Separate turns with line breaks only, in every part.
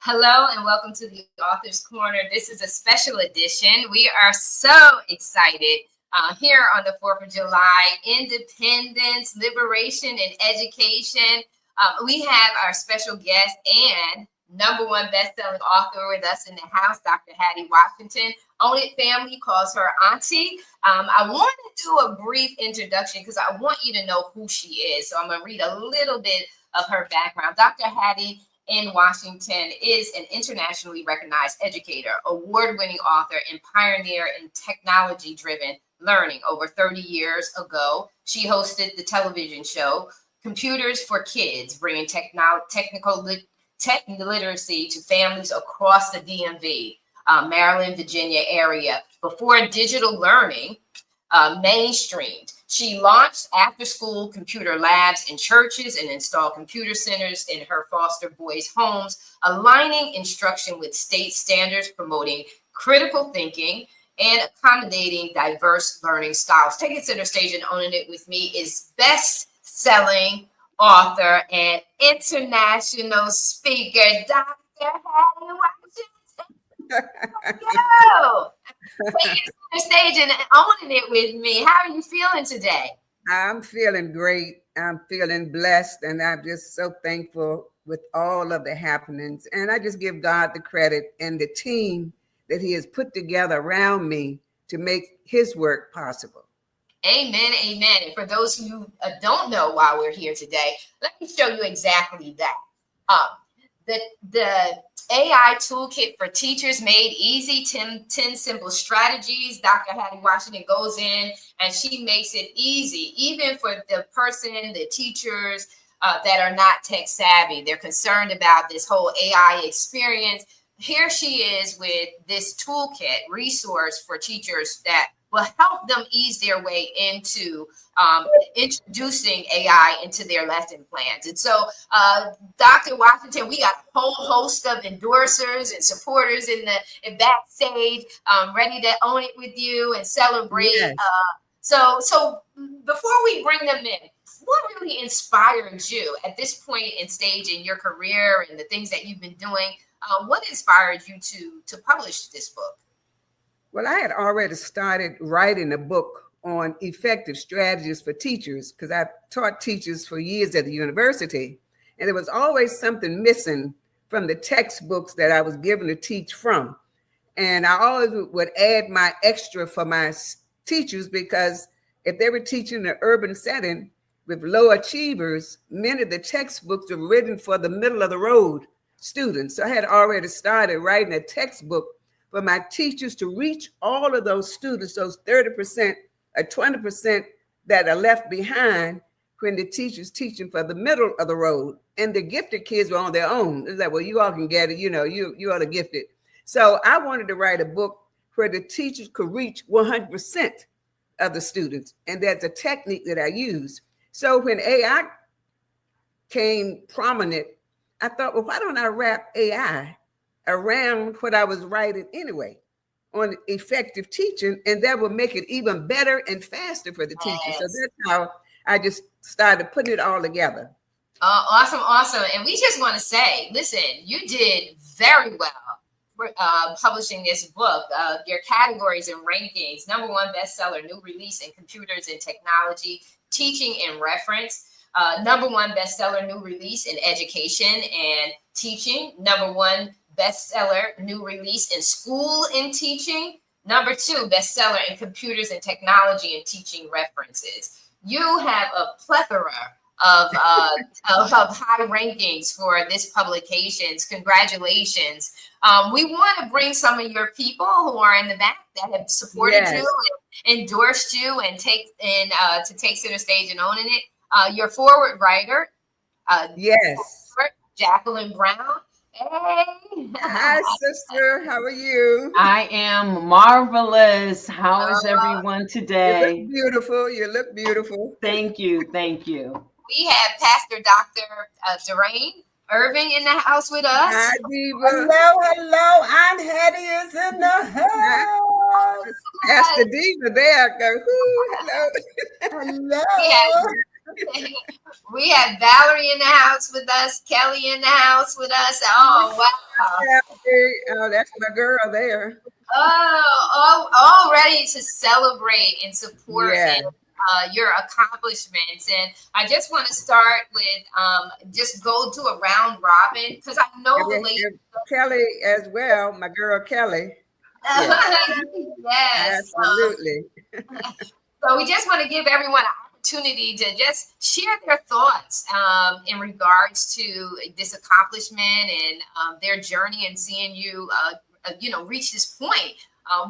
Hello and welcome to the Author's Corner. This is a special edition. We are so excited here on the 4th of July, independence, liberation, and education. We have our special guest and number one best-selling author with us in the house, Dr. Hattie Washington. Own It Family calls her auntie. I want to do a brief introduction because I want you to know who she is. So I'm going to read a little bit of her background. Dr. Hattie N. Washington is an internationally recognized educator, award-winning author, and pioneer in technology-driven learning. Over 30 years ago, she hosted the television show Computers for Kids, bringing technical literacy to families across the DMV, Maryland, Virginia area. Before digital learning mainstreamed, she launched after-school computer labs in churches and installed computer centers in her foster boys' homes, aligning instruction with state standards, promoting critical thinking, and accommodating diverse learning styles. Taking center stage and owning it with me is best-selling author and international speaker, Dr. Hattie Washington. Yo! Taking the stage and owning it with me. How are you feeling today?
I'm feeling great. I'm feeling blessed, and I'm just so thankful with all of the happenings. And I just give God the credit and the team that He has put together around me to make His work possible.
Amen, amen. And for those who don't know why we're here today, let me show you exactly that. The AI toolkit for teachers made easy, 10 simple strategies. Dr. Hattie Washington goes in and she makes it easy, even for the person, the teachers that are not tech savvy. They're concerned about this whole AI experience. Here she is with this toolkit resource for teachers that will help them ease their way into introducing AI into their lesson plans. And so, Dr. Washington, we got a whole host of endorsers and supporters in backstage, ready to own it with you and celebrate.
Yes.
So before we bring them in, what really inspired you at this point in stage in your career and the things that you've been doing? What inspired you to publish this book?
Well, I had already started writing a book on effective strategies for teachers because I've taught teachers for years at the university, and there was always something missing from the textbooks that I was given to teach from. And I always would add my extra for my teachers because if they were teaching in an urban setting with low achievers, many of the textbooks were written for the middle of the road students. So I had already started writing a textbook for my teachers to reach all of those students, those 30% or 20% that are left behind when the teacher's teaching for the middle of the road. And the gifted kids were on their own. It's like, well, you all can get it, you are the gifted. So I wanted to write a book where the teachers could reach 100% of the students. And that's a technique that I use. So when AI came prominent, I thought, well, why don't I wrap AI around what I was writing anyway on effective teaching, and that would make it even better and faster for the teachers.
Yes.
So that's how I just started putting it all together.
Awesome. And we just want to say, listen, you did very well for publishing this book. Your categories and rankings: number one bestseller, new release in computers and technology, teaching and reference. Number one bestseller, new release in education and teaching. Number one bestseller, new release in school and teaching. Number two bestseller in computers and technology and teaching references. You have a plethora of high rankings for this publications. Congratulations. We want to bring some of your people who are in the back that have supported
Yes.
you and endorsed you and to take center stage and owning it. Your forward writer,
Yes.
Jacqueline Brown. Hey.
Hi, sister. How are you?
I am marvelous. How is everyone
You
today?
look beautiful. You look beautiful.
Thank you. Thank you.
We have Pastor Dr. Durain Irving in the house with us.
Hi, Diva.
Hello. Aunt Hattie is in the house.
Pastor Diva there. Go, hello.
Hello.
We have We have Valerie in the house with us, Kelly in the house with us. Oh, wow.
Oh, that's my girl there.
All ready to celebrate and support
Yeah.
your accomplishments. And I just want to start with just go to a round robin because I know the ladies.
Kelly as well, my girl Kelly.
Yes.
Absolutely.
So we just want to give everyone an opportunity to just share their thoughts in regards to this accomplishment and their journey and seeing you, reach this point.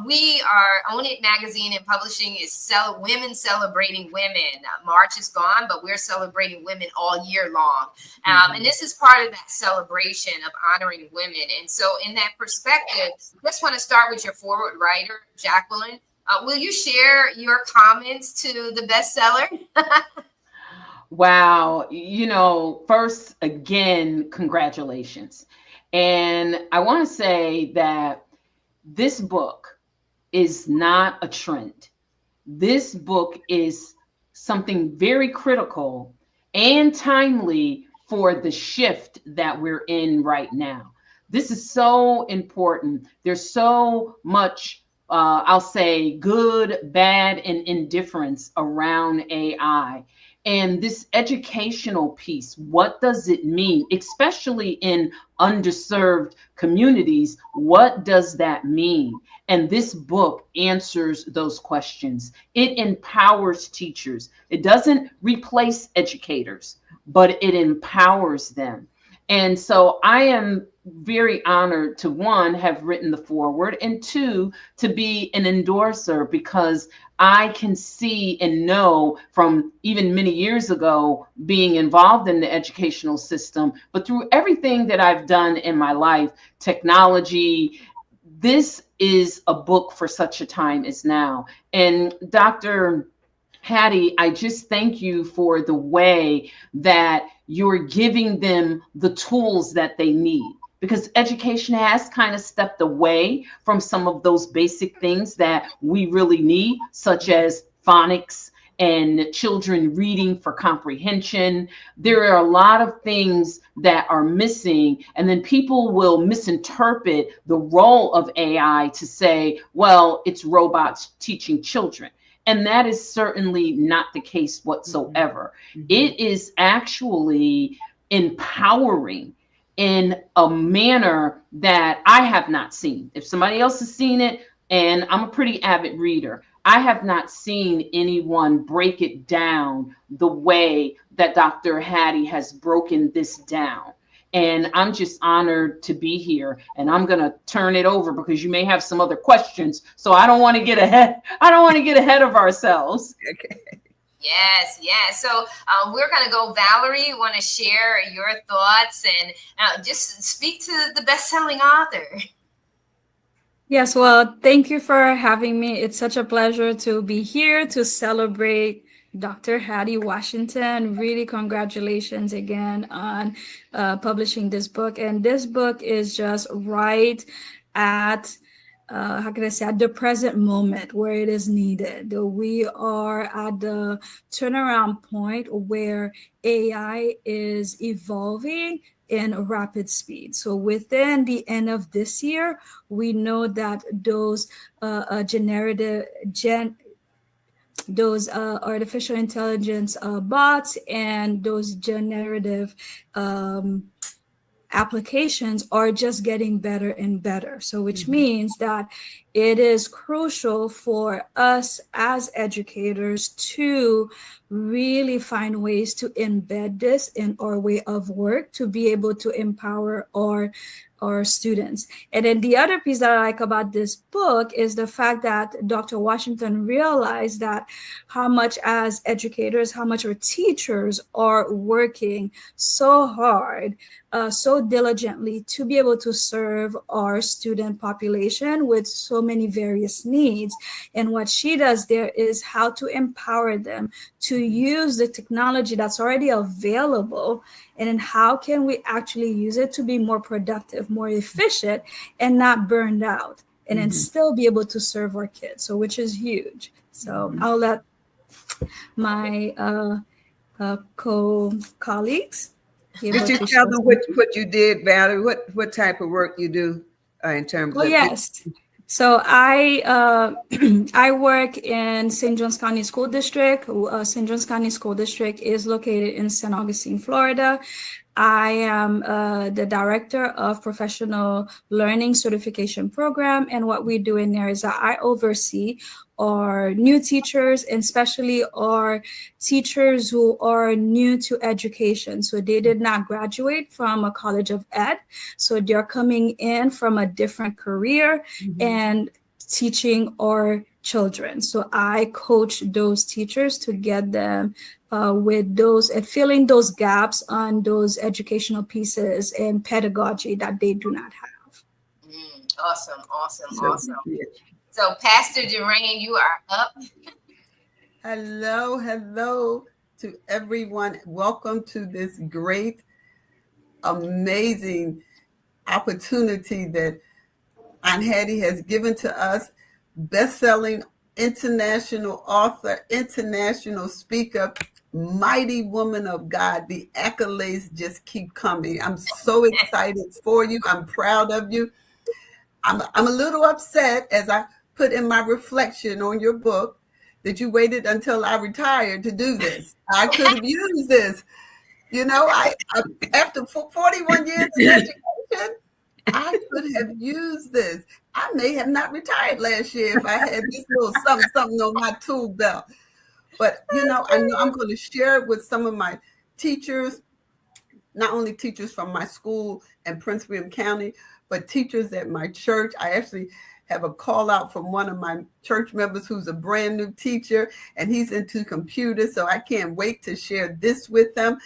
We are Own It Magazine and Publishing is women celebrating women. March is gone, but we're celebrating women all year long. And this is part of that celebration of honoring women. And so in that perspective, I just want to start with your forward writer, Jacqueline. Will you share your comments to the bestseller?
Wow. First, again, congratulations. And I want to say that this book is not a trend. This book is something very critical and timely for the shift that we're in right now. This is so important. There's so much I'll say good, bad, and indifference around AI. And this educational piece, what does it mean, especially in underserved communities? What does that mean? And this book answers those questions. It empowers teachers. It doesn't replace educators, but it empowers them. And so I am very honored to, one, have written the foreword, and two, to be an endorser, because I can see and know from even many years ago being involved in the educational system, but through everything that I've done in my life, technology, this is a book for such a time as now. And Dr. Hattie, I just thank you for the way that you're giving them the tools that they need, because education has kind of stepped away from some of those basic things that we really need, such as phonics and children reading for comprehension. There are a lot of things that are missing, and then people will misinterpret the role of AI to say, well, it's robots teaching children. And that is certainly not the case whatsoever. It is actually empowering in a manner that I have not seen. If somebody else has seen it, and I'm a pretty avid reader, I have not seen anyone break it down the way that Dr. Hattie has broken this down. And I'm just honored to be here. And I'm going to turn it over because you may have some other questions. So I don't want to get ahead. I don't want to get ahead of ourselves.
Okay.
Yes. So we're going to go, Valerie, want to share your thoughts and just speak to the best-selling author.
Yes, well, thank you for having me. It's such a pleasure to be here to celebrate Dr. Hattie Washington. Really, congratulations again on publishing this book. And this book is just right at how can I say, at the present moment where it is needed. We are at the turnaround point where AI is evolving in rapid speed. So within the end of this year, we know that those artificial intelligence bots and those generative applications are just getting better and better. So which means that it is crucial for us as educators to really find ways to embed this in our way of work to be able to empower our students. And then the other piece that I like about this book is the fact that Dr. Washington realized that how much as educators, how much our teachers are working so hard, so diligently to be able to serve our student population with so many various needs. And what she does there is how to empower them to use the technology that's already available, and then how can we actually use it to be more productive, more efficient, and not burned out, and then still be able to serve our kids. So which is huge. So I'll let my colleagues.
Did you tell them what you did, Valerie? What type of work you do in terms
Oh,
of?
yes. So I I work in St. Johns County School District. St. Johns County School District is located in St. Augustine, Florida. I am the director of professional learning certification program, and what we do in there is that I oversee our new teachers, and especially our teachers who are new to education. So they did not graduate from a college of ed, so they're coming in from a different career and teaching our children. So I coach those teachers to get them with those and filling those gaps on those educational pieces and pedagogy that they do not have.
Awesome, awesome, awesome. So, Pastor Durain, you are up.
Hello to everyone. Welcome to this great, amazing opportunity that Aunt Hattie has given to us. Best-selling international author, international speaker, mighty woman of God. The accolades just keep coming. I'm so excited for you. I'm proud of you. I'm a little upset, as I put in my reflection on your book, that you waited until I retired to do this. I could have used this. You know, I after 41 years in education, I could have used this. I may have not retired last year if I had this little something on my tool belt. But, you know, I know I'm going to share it with some of my teachers, not only teachers from my school in Prince William County, but teachers at my church. I actually have a call out from one of my church members who's a brand new teacher, and he's into computers. So I can't wait to share this with them.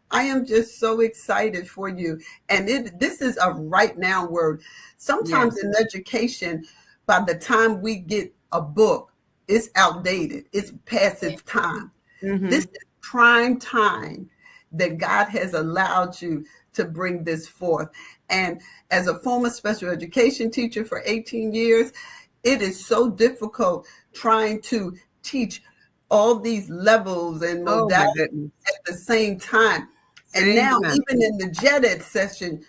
I am just so excited for you. And this is a right now word. Sometimes in education, by the time we get a book, it's outdated. It's past its time. This is prime time that God has allowed you to bring this forth. And as a former special education teacher for 18 years, it is so difficult trying to teach all these levels and modalities at the same time. And now, even in the gen ed session,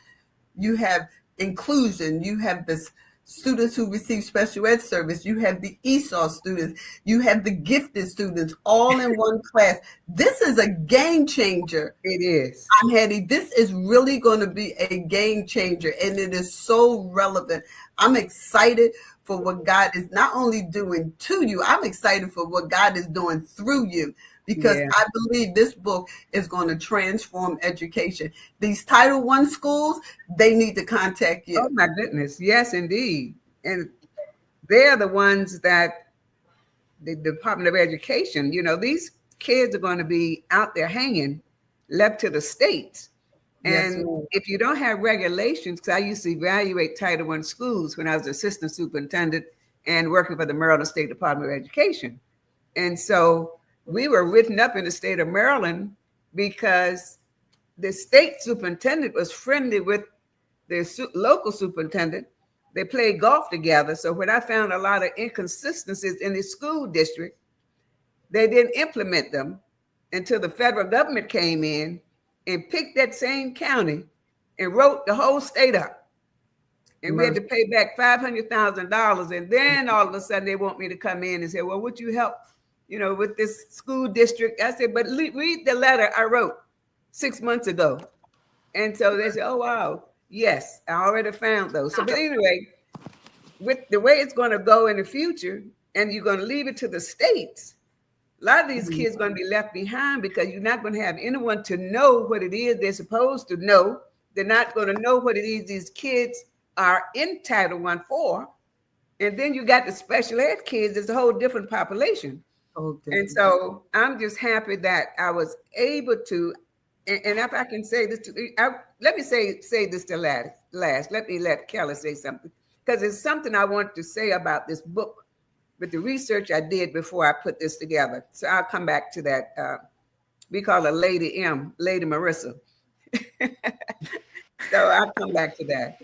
you have inclusion, you have the students who receive special ed service, you have the ESOL students, you have the gifted students, all in one class. This is a game changer.
It is.
I'm Hattie. This is really going to be a game changer, and it is so relevant. I'm excited for what God is not only doing to you, I'm excited for what God is doing through you. Because I believe this book is going to transform education. These Title I schools, they need to contact you.
Oh, my goodness. Yes, indeed. And they're the ones that the Department of Education, you know, these kids are going to be out there hanging, left to the states. And if you don't have regulations, because I used to evaluate Title I schools when I was assistant superintendent and working for the Maryland State Department of Education. And so we were written up in the state of Maryland because the state superintendent was friendly with the local superintendent. They played golf together. So when I found a lot of inconsistencies in the school district, they didn't implement them until the federal government came in and picked that same county and wrote the whole state up. And we had to pay back $500,000. And then all of a sudden they want me to come in and say, well, would you help, you know, with this school district? I said, but read the letter I wrote 6 months ago. And so they said, oh, wow. Yes, I already found those. So, but anyway, with the way it's going to go in the future, and you're going to leave it to the states, a lot of these kids are going to be left behind because you're not going to have anyone to know what it is they're supposed to know. They're not going to know what it is these kids are in Title I for. And then you got the special ed kids. It's a whole different population. And so I'm just happy that I was able to, and if I can say this, let me say this to last. Let me let Kelly say something, because it's something I want to say about this book with the research I did before I put this together. So I'll come back to that. We call her Lady M, Lady Marissa. So I'll come back to that.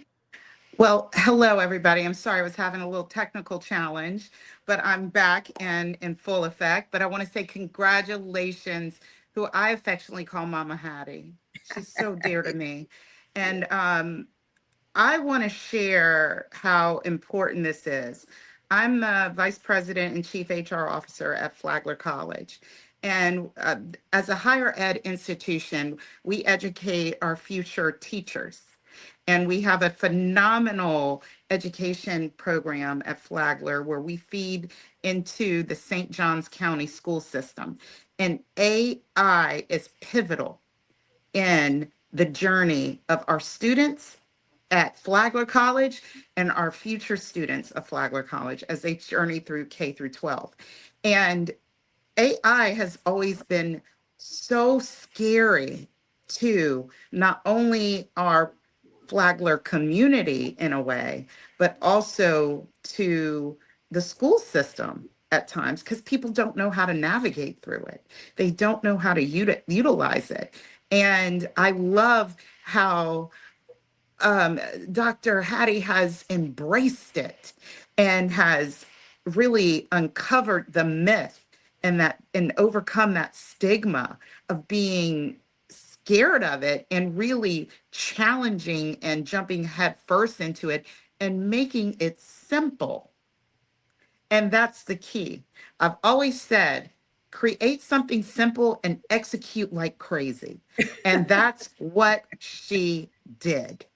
Well, hello, everybody. I'm sorry I was having a little technical challenge, but I'm back and in full effect. But I want to say congratulations who I affectionately call Mama Hattie. She's so dear to me. And I want to share how important this is. I'm the Vice President and Chief HR Officer at Flagler College. And as a higher ed institution, we educate our future teachers. And we have a phenomenal education program at Flagler where we feed into the St. Johns County school system. And AI is pivotal in the journey of our students at Flagler College and our future students of Flagler College as they journey through K through 12. And AI has always been so scary to not only our Flagler community in a way, but also to the school system at times, because people don't know how to navigate through it. They don't know how to utilize it. And I love how Dr. Hattie has embraced it and has really uncovered the myth and overcome that stigma of being scared of it and really challenging and jumping headfirst into it and making it simple. And that's the key. I've always said, create something simple and execute like crazy. And that's what she did.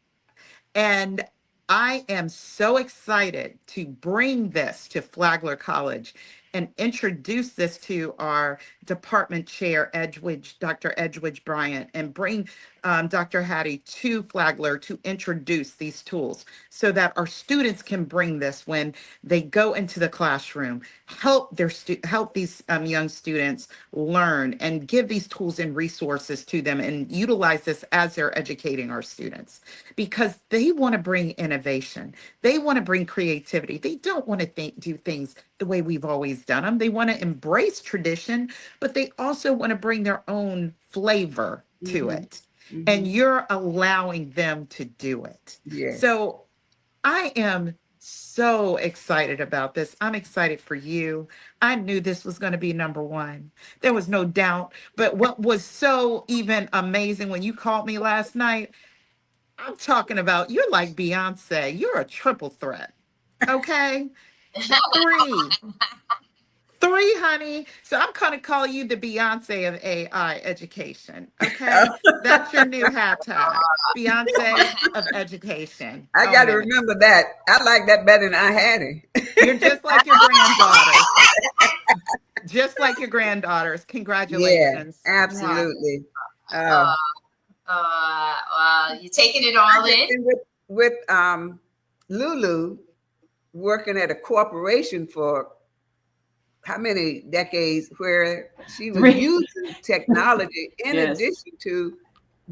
And I am so excited to bring this to Flagler College and introduce this to our department chair, Dr. Edwidge Bryant, and bring Dr. Hattie to Flagler to introduce these tools so that our students can bring this when they go into the classroom, help these young students learn and give these tools and resources to them and utilize this as they're educating our students, because they want to bring innovation. They want to bring creativity. They don't want to do things the way we've always done them. They want to embrace tradition, but they also want to bring their own flavor to it. And you're allowing them to do it.
Yes.
So I am so excited about this. I'm excited for you. I knew this was going to be number one. There was no doubt. But what was so even amazing when you called me last night, I'm talking about you're like Beyonce. You're a triple threat. Okay? Three, honey. So I'm going to call you the Beyonce of AI education. Okay? That's your new hashtag. Beyonce of education.
I got to remember that. I like that better than I had it.
You're just like your granddaughters. Just like your granddaughters. Congratulations.
Yeah, absolutely.
You're taking it all in.
With Lulu working at a corporation for how many decades, where she was using technology in addition to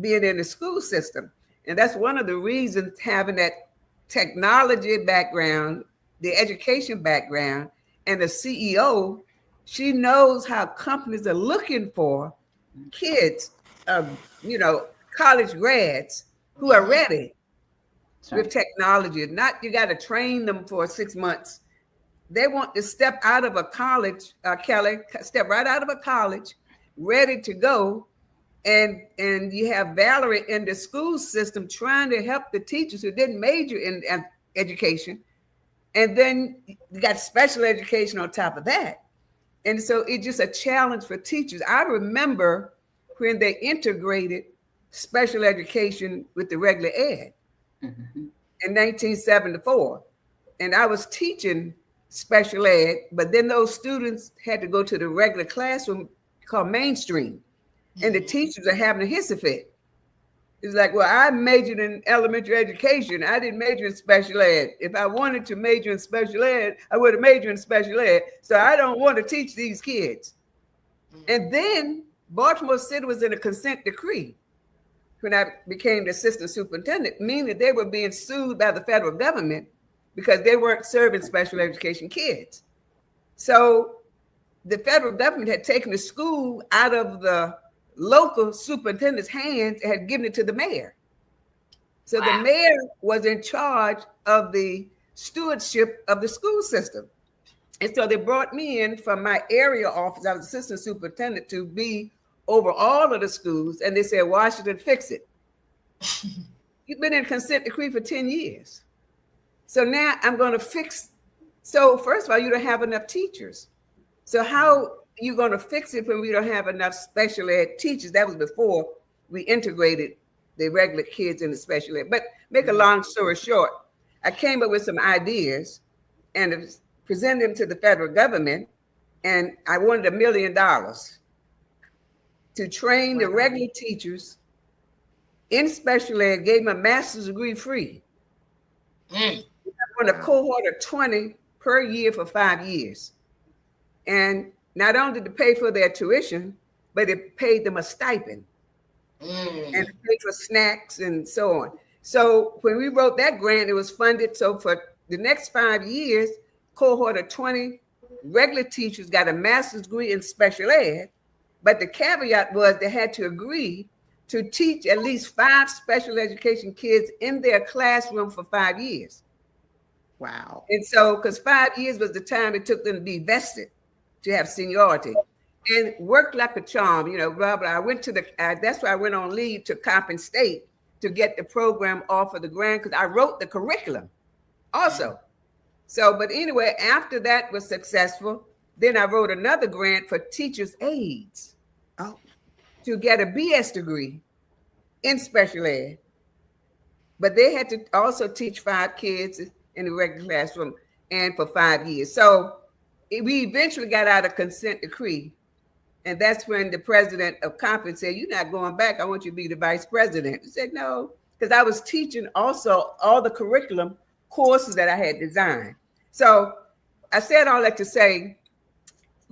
being in the school system. And that's one of the reasons, having that technology background, the education background, and the CEO, she knows how companies are looking for kids, college grads who are ready with technology. Not you got to train them for 6 months. They want to step out of a college, Kelly, step right out of a college, ready to go. And you have Valerie in the school system trying to help the teachers who didn't major in education. And then you got special education on top of that. And so it's just a challenge for teachers. I remember when they integrated special education with the regular ed in 1974. And I was teaching special ed, but then those students had to go to the regular classroom called mainstream. And the teachers are having a hissy fit. It's like, well, I majored in elementary education. I didn't major in special ed. If I wanted to major in special ed, I would have majored in special ed. So I don't want to teach these kids. And then Baltimore City was in a consent decree when I became the assistant superintendent, meaning they were being sued by the federal government because they weren't serving special education kids. So the federal government had taken the school out of the local superintendent's hands and had given it to the mayor. So the mayor was in charge of the stewardship of the school system. And so they brought me in from my area office. I was assistant superintendent to be over all of the schools, and they said, Washington, fix it. You've been in consent decree for 10 years. So now I'm going to fix. So first of all, you don't have enough teachers. So how are you going to fix it when we don't have enough special ed teachers? That was before we integrated the regular kids in the special ed. But make a long story short, I came up with some ideas and presented them to the federal government, and I wanted $1 million to train the regular teachers in special ed, gave them a master's degree free. I want a cohort of 20 per year for 5 years. And not only did it pay for their tuition, but it paid them a stipend. And it paid for snacks and so on. So when we wrote that grant, it was funded. So for the next 5 years, cohort of 20 regular teachers got a master's degree in special ed. But the caveat was they had to agree to teach at least 5 special education kids in their classroom for 5 years.
Wow.
And so, because 5 years was the time it took them to be vested, to have seniority, and worked like a charm, you know, blah, blah. I went to that's why I went on leave to Coppin State to get the program off of the grant, because I wrote the curriculum also. So, but anyway, after that was successful, then I wrote another grant for teachers' aides to get a BS degree in special ed. But they had to also teach 5 kids in the regular classroom and for 5 years. So we eventually got out of consent decree. And that's when the president of Coppin said, "You're not going back. I want you to be the vice president." I said, "No," because I was teaching also all the curriculum courses that I had designed. So I said all that to say,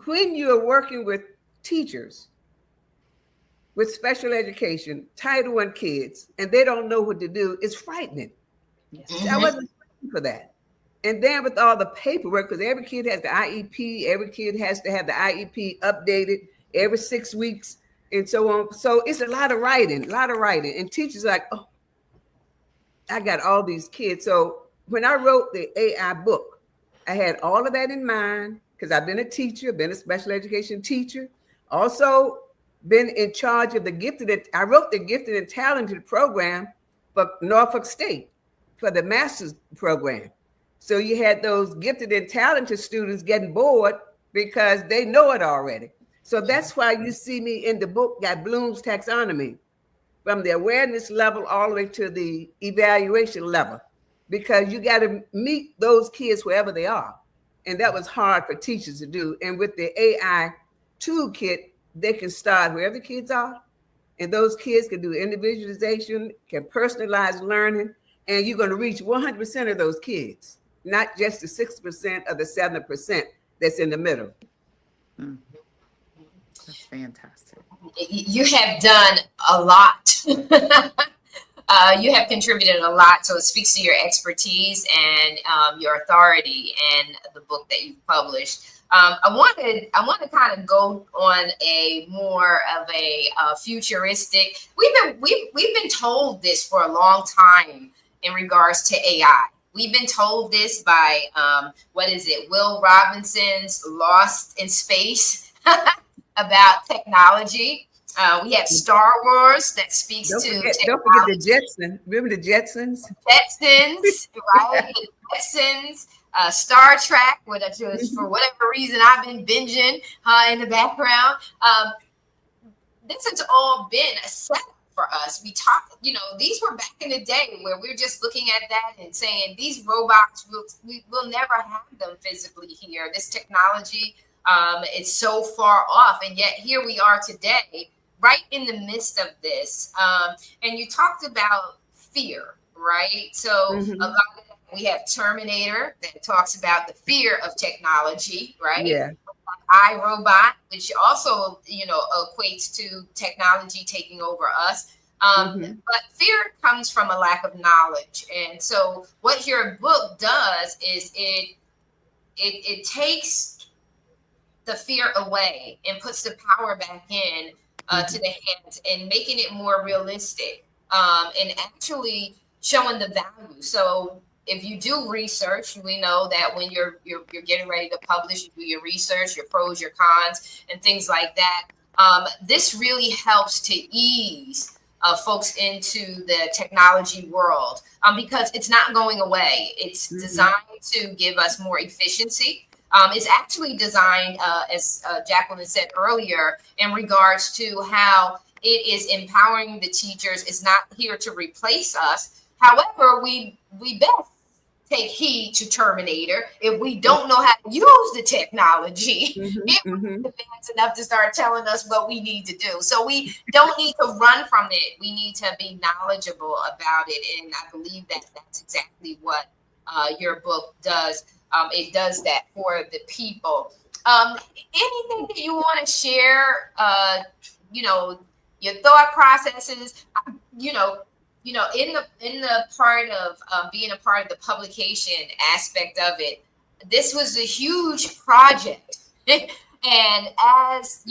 when you're working with teachers with special education, Title I kids, and they don't know what to do, it's frightening. So I wasn't ready for that. And then with all the paperwork, because every kid has the IEP, every kid has to have the IEP updated every 6 weeks and so on. So it's a lot of writing. And teachers are like, "Oh, I got all these kids." So when I wrote the AI book, I had all of that in mind, because I've been a teacher, been a special education teacher, also been in charge of I wrote the gifted and talented program for Norfolk State for the master's program. So you had those gifted and talented students getting bored because they know it already. So that's why you see me in the book got Bloom's taxonomy, from the awareness level all the way to the evaluation level, because you got to meet those kids wherever they are. And that was hard for teachers to do. And with the AI toolkit, they can start wherever the kids are. And those kids can do individualization, can personalize learning, and you're going to reach 100% of those kids, not just the 6% or the 7% that's in the middle.
That's fantastic.
You have done a lot. You have contributed a lot, so it speaks to your expertise and your authority and the book that you've published. I want to kind of go on a more of a futuristic. We've been told this for a long time in regards to AI. We've been told this by Will Robinson's Lost in Space about technology. We have Star Wars that speaks
Don't
to
forget
technology.
the Jetsons. Remember the Jetsons?
Jetsons, right? The Jetsons, Star Trek, which is, for whatever reason, I've been binging in the background. This has all been a setup for us. We talk, these were back in the day where we're just looking at that and saying these robots, we'll never have them physically here. This technology, it's so far off, and yet here we are today, right in the midst of this. And you talked about fear, right? So a lot of we have Terminator that talks about the fear of technology, right?
Yeah.
iRobot, which also, equates to technology taking over us. But fear comes from a lack of knowledge. And so what your book does is it takes the fear away and puts the power back in to the hands and making it more realistic and actually showing the value. So if you do research, we know that when you're getting ready to publish, you do your research, your pros, your cons, and things like that. This really helps to ease folks into the technology world because it's not going away. It's designed to give us more efficiency. It's actually designed, as Jacqueline said earlier, in regards to how it is empowering the teachers. It's not here to replace us. However, we best take heed to Terminator. If we don't know how to use the technology, it was advanced enough to start telling us what we need to do. So we don't need to run from it. We need to be knowledgeable about it. And I believe that that's exactly what your book does. It does that for the people. Anything that you want to share, your thought processes, in the part of being a part of the publication aspect of it, this was a huge project. And as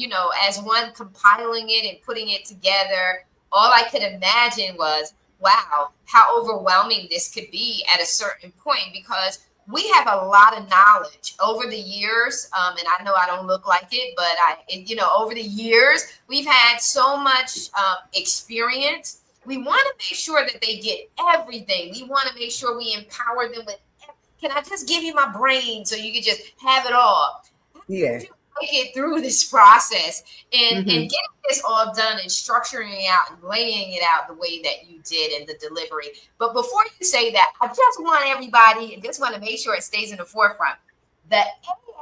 one compiling it and putting it together, all I could imagine was, wow, how overwhelming this could be at a certain point, because we have a lot of knowledge over the years. And I know I don't look like it, but over the years, we've had so much experience. We want to make sure that they get everything. We want to make sure we empower them with, can I just give you my brain so you can just have it all?
Yeah.
Make it through this process and getting this all done and structuring it out and laying it out the way that you did in the delivery. But before you say that, I just want everybody, and just want to make sure it stays in the forefront. The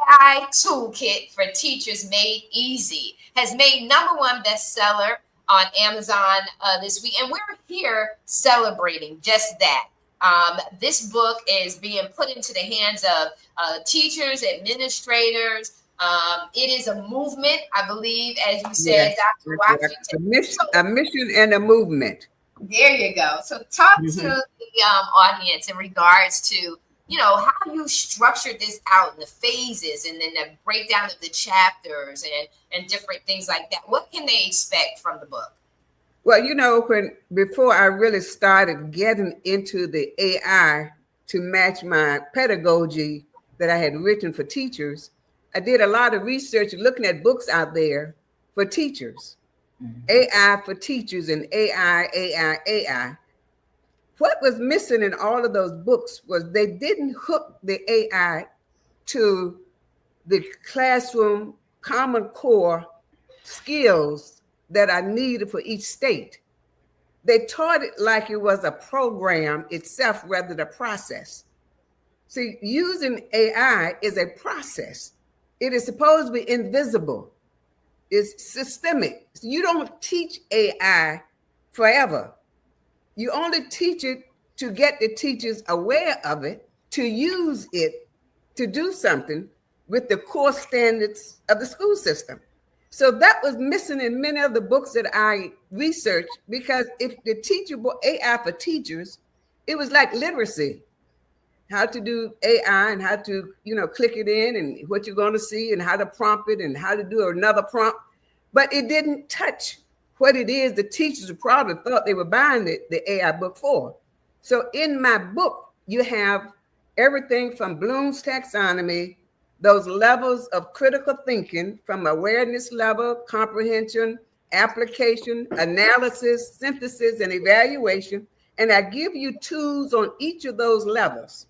AI Toolkit for Teachers Made Easy has made #1 bestseller on Amazon this week. And we're here celebrating just that. This book is being put into the hands of teachers, administrators. It is a movement, I believe, as you said,
Yes,
Dr. Washington.
a mission and a movement.
There you go. So talk to the audience in regards to, how you structured this out in the phases and then the breakdown of the chapters and different things like that. What can they expect from the book?
Well, before I really started getting into the AI to match my pedagogy that I had written for teachers, I did a lot of research looking at books out there for teachers, AI for teachers and AI. What was missing in all of those books was they didn't hook the AI to the classroom common core skills that are needed for each state. They taught it like it was a program itself rather than a process. See, using AI is a process. It is supposed to be invisible. It's systemic. You don't teach AI forever. You only teach it to get the teachers aware of it, to use it to do something with the core standards of the school system. So that was missing in many of the books that I researched, because if the teachable AI for teachers, it was like literacy. How to do AI and how to, click it in and what you're going to see and how to prompt it and how to do another prompt. But it didn't touch what it is the teachers probably thought they were buying the AI book for. So in my book, you have everything from Bloom's taxonomy, those levels of critical thinking from awareness level, comprehension, application, analysis, synthesis, and evaluation. And I give you tools on each of those levels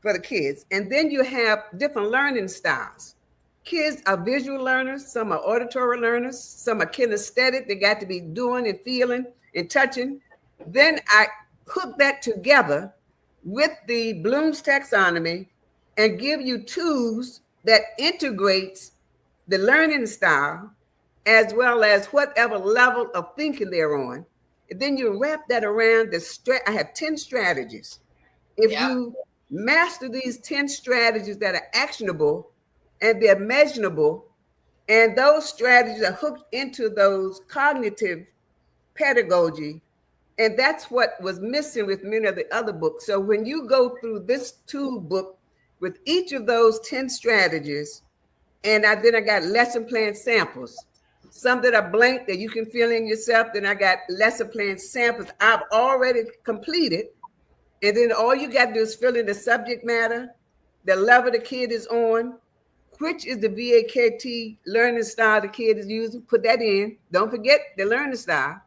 for the kids. And then you have different learning styles. Kids are visual learners, some are auditory learners, some are kinesthetic. They got to be doing and feeling and touching. Then I hook that together with the Bloom's taxonomy and give you tools that integrates the learning style as well as whatever level of thinking they're on. And then you wrap that around I have 10 strategies. If you master these 10 strategies that are actionable and they're measurable, and those strategies are hooked into those cognitive pedagogy, and that's what was missing with many of the other books. So when you go through this tool book with each of those 10 strategies, and then I got lesson plan samples, some that are blank that you can fill in yourself. Then I got lesson plan samples I've already completed. And then all you got to do is fill in the subject matter, the level the kid is on, which is the VAKT learning style the kid is using. Put that in. Don't forget the learning style.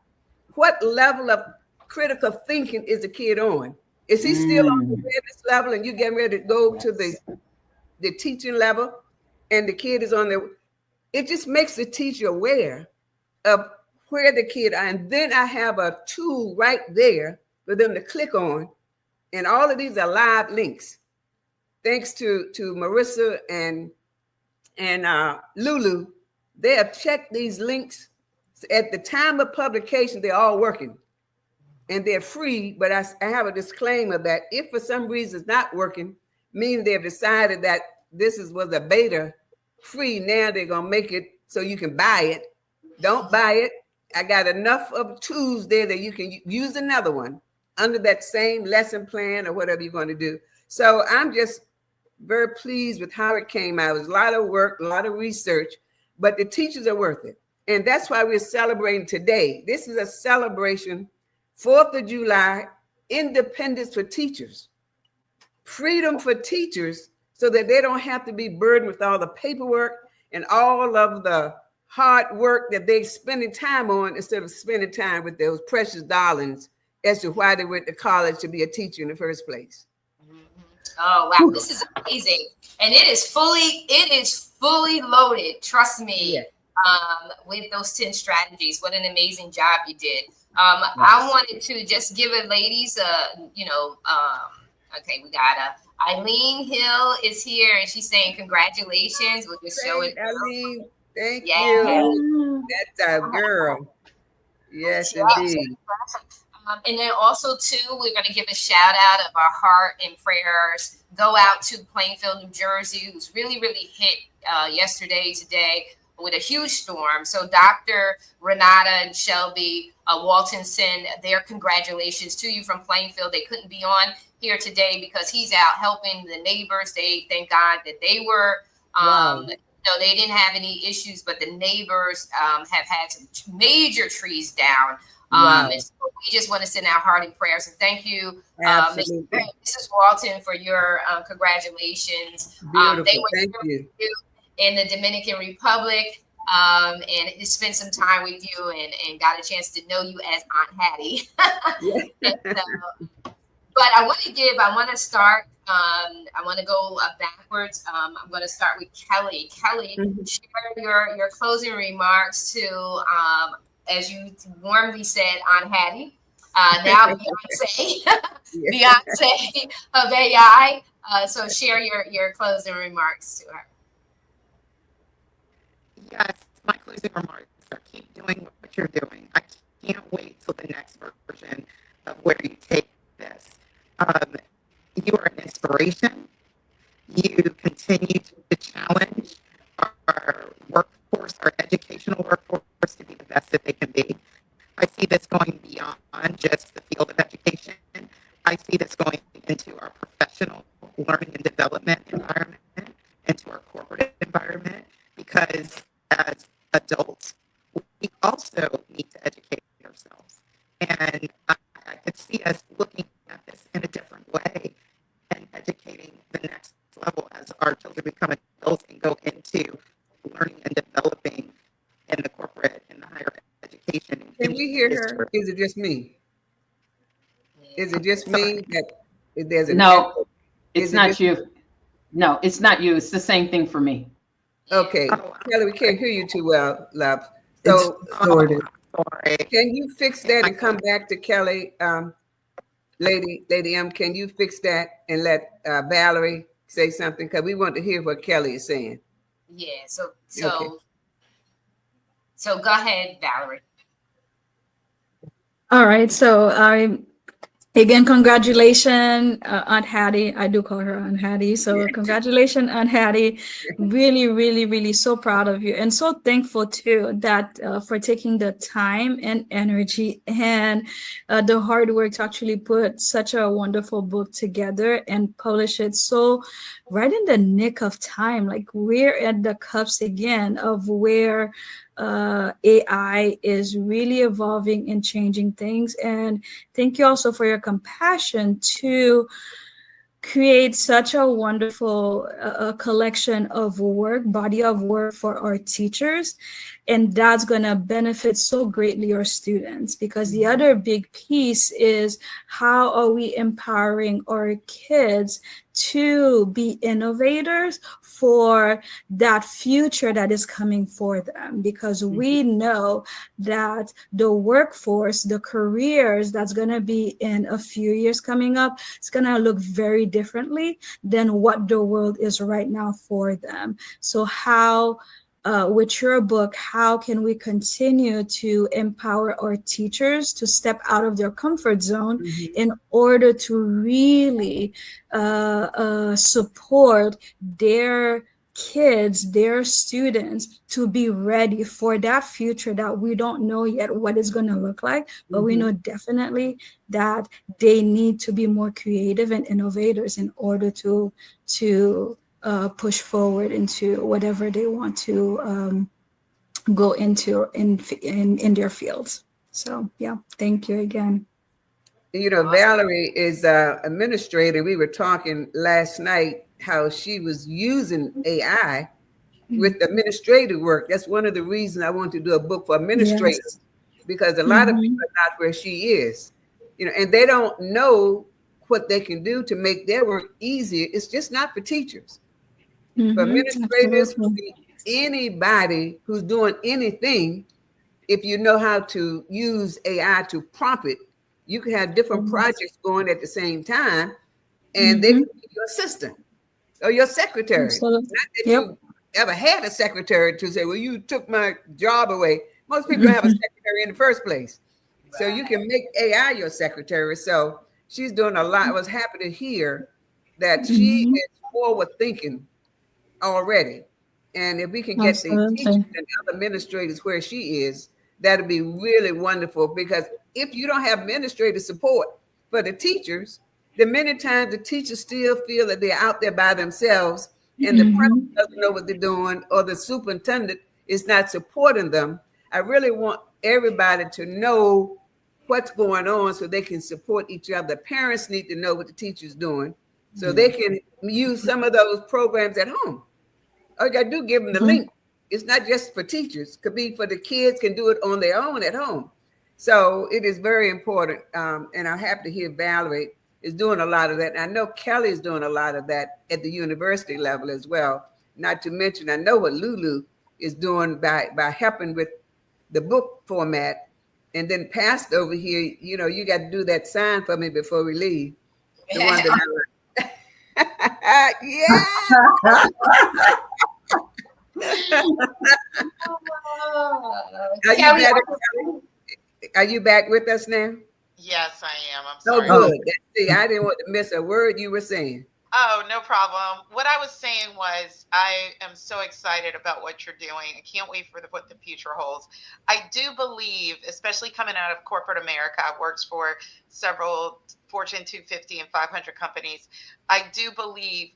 What level of critical thinking is the kid on? Is he still on the awareness level and you getting ready to go to the teaching level and the kid is on the, it just makes the teacher aware of where the kid are. And then I have a tool right there for them to click on. And all of these are live links. Thanks to Marissa and Lulu, they have checked these links. At the time of publication, they're all working. And they're free, but I have a disclaimer that if for some reason it's not working, meaning they've decided that this was a beta free, now they're going to make it so you can buy it. Don't buy it. I got enough of tools there that you can use another one under that same lesson plan or whatever you're going to do. So I'm just very pleased with how it came out. It was a lot of work, a lot of research, but the teachers are worth it. And that's why we're celebrating today. This is a celebration, 4th of July, independence for teachers, freedom for teachers so that they don't have to be burdened with all the paperwork and all of the hard work that they're spending time on instead of spending time with those precious darlings as to why they went to college to be a teacher in the first place.
Oh, wow. This is amazing. And it is fully loaded. Trust me.
Yeah.
With those 10 strategies. What an amazing job you did. I wanted to just give it, ladies, okay, we got Eileen Hill is here and she's saying congratulations. We'll just show it.
Eileen, thank you. That's our girl. Yes, indeed.
And then also too, we're going to give a shout out of our heart and prayers go out to Plainfield, New Jersey, who's really, really hit yesterday, today with a huge storm. So Dr. Renata and Shelby Walton send their congratulations to you from Plainfield. They couldn't be on here today because he's out helping the neighbors. They thank God that they were, no, they didn't have any issues, but the neighbors have had some major trees down. And so we just want to send our heart and prayers and thank you, Mrs. Walton, for your congratulations. They were
thank you.
In the Dominican Republic, and spent some time with you and got a chance to know you as Aunt Hattie. But I want to start, I want to go backwards. I'm going to start with Kelly. Kelly, share your closing remarks to, as you warmly said, Aunt Hattie, now Beyonce, Beyonce of AI. So share your closing remarks to her.
Yes, my closing remarks are keep doing what you're doing. I can't wait till the next version of where you take this. You are an inspiration. You continue to challenge our workforce, our educational workforce to be the best that they can be. I see this going beyond just the field of education. I see this going into our professional learning and development environment, into our corporate environment, because as adults, we also need to educate ourselves. And I could see us looking at this in a different way and educating the next level as our children become adults and go into learning and developing in the corporate and the higher education.
Can we hear her? Is it just me? Is it just me that there's a
no? It's not you. No, it's not you. It's the same thing for me.
Okay, Kelly, we can't hear you too well, love. So, can you fix that and come back to Kelly, Lady M? Can you fix that and let Valerie say something? Because we want to hear what Kelly is saying.
Yeah. So go ahead, Valerie.
All right. So again, congratulations, Aunt Hattie. I do call her Aunt Hattie. So congratulations, Aunt Hattie. Really, really, really so proud of you. And so thankful too that for taking the time and energy and the hard work to actually put such a wonderful book together and publish it. So right in the nick of time, like we're at the cusp again of where AI is really evolving and changing things. And thank you also for your compassion to create such a wonderful collection of work, body of work for our teachers. And that's going to benefit so greatly our students, because the other big piece is how are we empowering our kids to be innovators for that future that is coming for them, because we know that the workforce, the careers that's going to be in a few years coming up, it's going to look very differently than what the world is right now for them. So how with your book, how can we continue to empower our teachers to step out of their comfort zone in order to really support their kids, their students, to be ready for that future that we don't know yet what it's going to look like, but we know definitely that they need to be more creative and innovators in order to push forward into whatever they want to go into in their fields. So yeah, thank you again.
You know, Valerie is an administrator. We were talking last night how she was using AI with administrative work. That's one of the reasons I want to do a book for administrators, because a lot of people are not where she is, you know, and they don't know what they can do to make their work easier. It's just not for teachers. For administrators, for anybody who's doing anything, if you know how to use AI to prompt it, you can have different projects going at the same time, and they can be your assistant or your secretary. Not that you ever had a secretary to say, well, you took my job away. Most people don't have a secretary in the first place. So you can make AI your secretary. So she's doing a lot. I was happy to hear that she is forward thinking already. And if we can get the teachers and other administrators where she is, that'd be really wonderful, because if you don't have administrative support for the teachers, then many times the teachers still feel that they're out there by themselves, and the principal doesn't know what they're doing, or the superintendent is not supporting them. I really want everybody to know what's going on so they can support each other. Parents need to know what the teacher's doing so they can use some of those programs at home. All you got to do, give them the link. It's not just for teachers. It could be for the kids, can do it on their own at home. So it is very important. And I'm happy to hear Valerie is doing a lot of that. And I know Kelly is doing a lot of that at the university level as well. Not to mention, I know what Lulu is doing by helping with the book format. And then passed over here, you know, you got to do that sign for me before we leave. The one that Are you back with us now?
Yes, I am. I'm sorry.
Oh, good. See, I didn't want to miss a word you were saying.
Oh, no problem. What I was saying was I am so excited about what you're doing. I can't wait for what the future holds. I do believe, especially coming out of corporate America, I've worked for several Fortune 250 and 500 companies. I do believe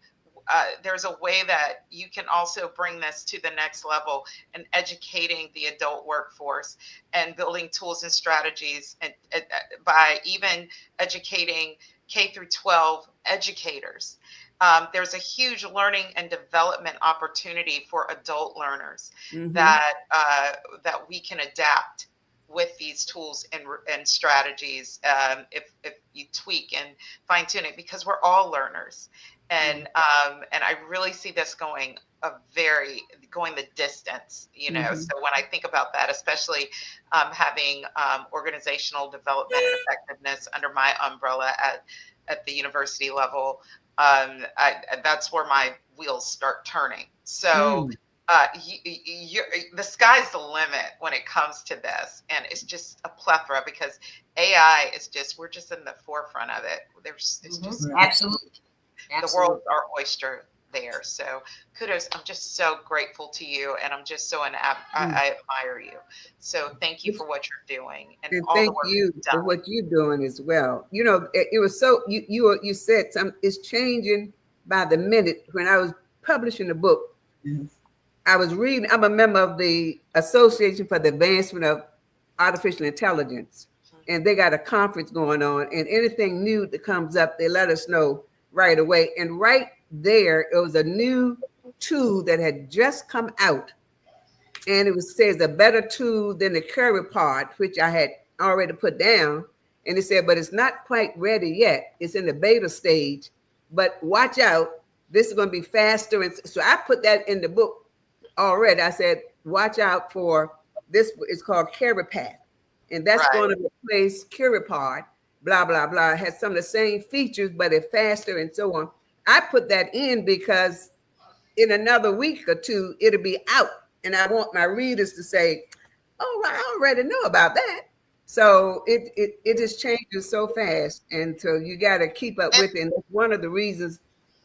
there's a way that you can also bring this to the next level and educating the adult workforce and building tools and strategies, and by even educating K through 12 educators. There's a huge learning and development opportunity for adult learners that we can adapt with these tools and strategies if you tweak and fine tune it, because we're all learners. And I really see this going the distance, you know. So when I think about that, especially having organizational development and effectiveness under my umbrella at the university level, that's where my wheels start turning. So the sky's the limit when it comes to this, and it's just a plethora, because AI is we're just in the forefront of it. It's just
absolutely.
The world's our oyster there. So kudos. I'm just so grateful to you, and I'm just so I admire you. So thank you for what you're doing, and all
thank
the work
you for what you're doing as well. You know, it was so you said something. It's changing by the minute. When I was publishing the book, I was reading. I'm a member of the Association for the Advancement of Artificial Intelligence, and they got a conference going on. And anything new that comes up, they let us know. right away. And right there, it was a new tool that had just come out. And it says a better tool than the curry pot, which I had already put down. And it said, but it's not quite ready yet. It's in the beta stage. But watch out, this is going to be faster. And so I put that in the book already. I said, watch out for this. It's called Carry Path. And that's going to replace CurryPod, blah, blah, blah. It has some of the same features, but it's faster and so on. I put that in because in another week or two, it'll be out. And I want my readers to say, oh, I already know about that. So it just changes so fast. And so you got to keep up with it. And that's one of the reasons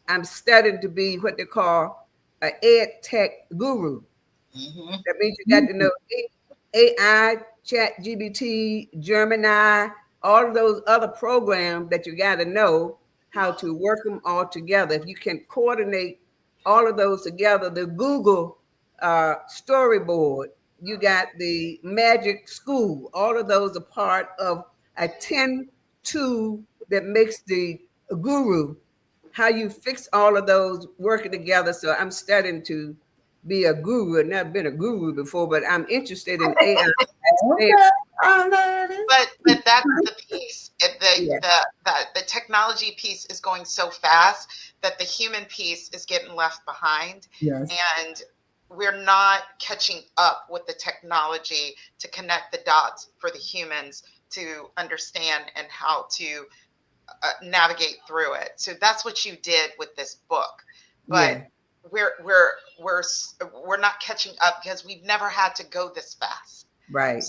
I'm studying to be what they call an ed tech guru. That means you got to know AI, Chat GBT, Gemini, all of those other programs that you got to know how to work them all together. If you can coordinate all of those together, the Google storyboard, you got the Magic School, all of those are part of a 10 tool that makes the guru, how you fix all of those working together. So I'm studying to be a guru. I've never been a guru before, but I'm interested in AI.
But that's the piece. The technology piece is going so fast that the human piece is getting left behind.
Yes.
And we're not catching up with the technology to connect the dots for the humans to understand and how to navigate through it. So that's what you did with this book. But we're not catching up because we've never had to go this fast.
Right,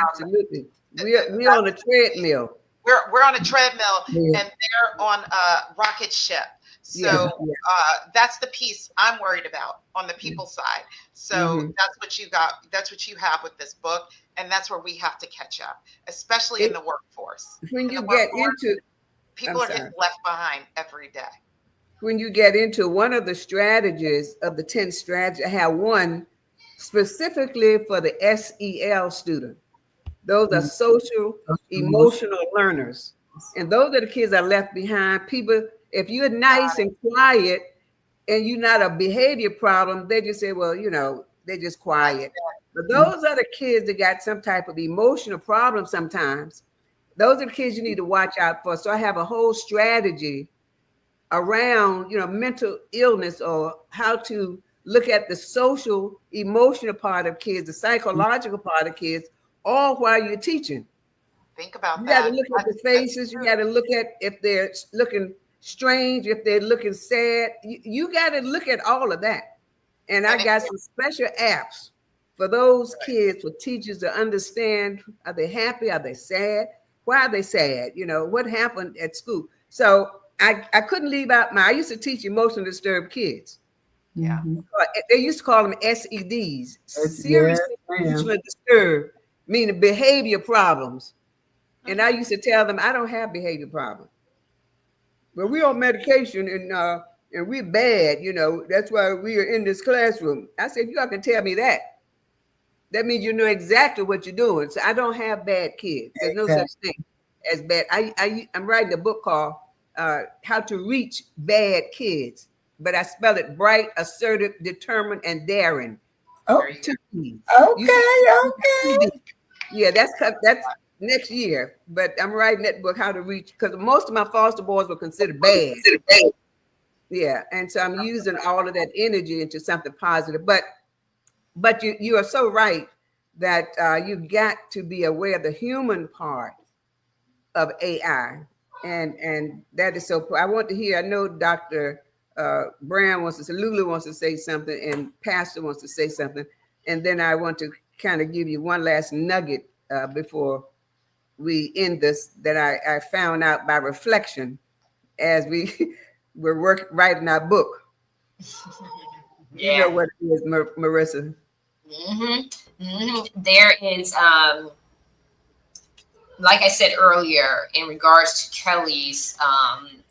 absolutely. We're on a treadmill.
We're on a treadmill, and they're on a rocket ship. So that's the piece I'm worried about on the people side. So that's what you got. That's what you have with this book, and that's where we have to catch up, especially in the workforce.
When you get into,
people are getting left behind every day.
When you get into one of the strategies of the 10 strategies, I have one specifically for the SEL student. Those are social, emotional learners. And those are the kids that are left behind. People, if you're nice and quiet and you're not a behavior problem, they just say, well, you know, they're just quiet. But those are the kids that got some type of emotional problem sometimes. Those are the kids you need to watch out for. So I have a whole strategy around, you know, mental illness or how to look at the social, emotional part of kids, the psychological part of kids, all while you're teaching.
Think about
that. You got to look at the faces. You got to look at if they're looking strange, if they're looking sad. You got to look at all of that. And I got some special apps for those kids, for teachers to understand, are they happy? Are they sad? Why are they sad? You know, what happened at school? So I couldn't leave out I used to teach emotionally disturbed kids.
Yeah.
They used to call them SEDs, seriously emotionally disturbed, meaning behavior problems. And I used to tell them, I don't have behavior problems. But we're on medication and we're bad, you know, that's why we are in this classroom. I said, you all can tell me that. That means you know exactly what you're doing. So I don't have bad kids. There's no such thing as bad. I'm writing a book called How to Reach Bad Kids, but I spell it bright, assertive, determined, and daring.
Oh, okay.
Yeah, that's next year. But I'm writing that book, How to Reach, because most of my foster boys were considered bad. Yeah, and so I'm using all of that energy into something positive. But you are so right that you've got to be aware of the human part of AI. And that is so, I want to hear, I know Dr. Brown wants to say, Lulu wants to say something, and Pastor wants to say something. And then I want to kind of give you one last nugget before we end this that I found out by reflection as we were writing our book.
Yeah.
You know what it is, Marissa?
There is, like I said earlier, in regards to Kelly's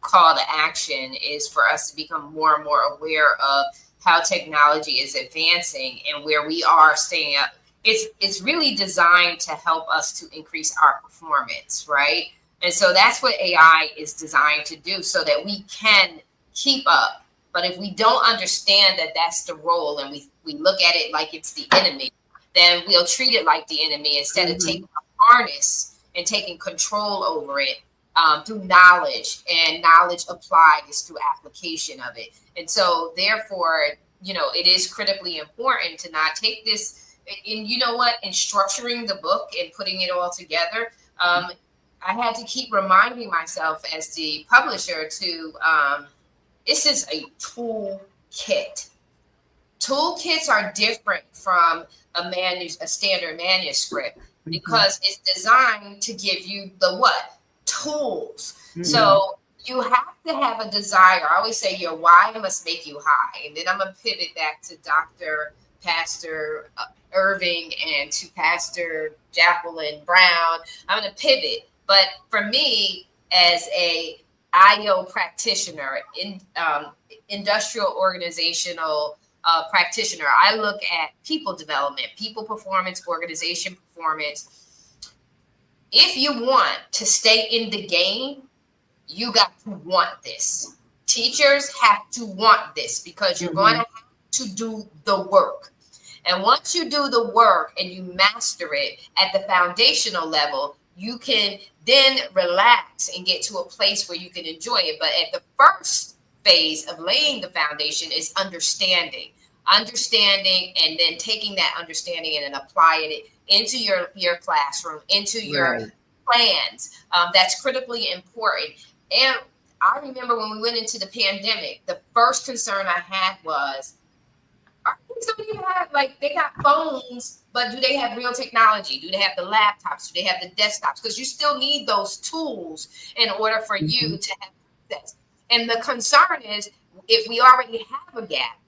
call to action, is for us to become more and more aware of how technology is advancing and where we are staying up. It's really designed to help us to increase our performance, right? And so that's what AI is designed to do, so that we can keep up. But if we don't understand that that's the role, and we look at it like it's the enemy, then we'll treat it like the enemy instead of taking a harness and taking control over it through knowledge, and knowledge applied is through application of it. And so therefore, it is critically important to not take this, and you know what, in structuring the book and putting it all together, I had to keep reminding myself as the publisher to, this is a tool kit. Toolkits are different from a standard manuscript, because it's designed to give you the what? Tools. So you have to have a desire. I always say your why must make you high. And then I'm going to pivot back to Pastor Irving and to Pastor Jacqueline Brown. I'm going to pivot. But for me, as a IO practitioner, industrial organizational practitioner, I look at people development, people performance, organization performance. If you want to stay in the game, you got to want this. Teachers have to want this, because you're going to have to do the work. And once you do the work and you master it at the foundational level, you can then relax and get to a place where you can enjoy it. But at the first phase of laying the foundation is understanding, and then taking that understanding and then applying it into your classroom, into your plans. That's critically important. And I remember when we went into the pandemic, the first concern I had was, they got phones, but do they have real technology? Do they have the laptops? Do they have the desktops? Because you still need those tools in order for you to have access. And the concern is, if we already have a gap,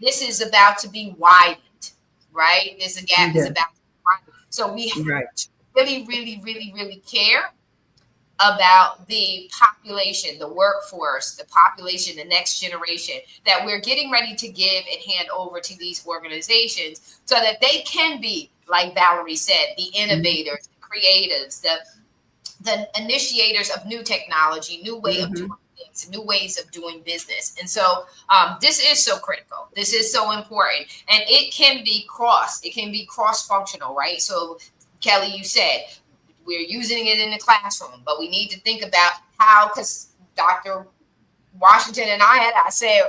this is about to be widened, right? This gap is about to be widened. So we have to really, really, really, really care about the population, the workforce, the population, the next generation that we're getting ready to give and hand over to these organizations, so that they can be, like Valerie said, the innovators, the creatives, the initiators of new technology, new way of doing things, new ways of doing business. And so this is so critical. This is so important. And it can be cross-functional, right? So Kelly, you said, we're using it in the classroom, but we need to think about how, because Dr. Washington and I said,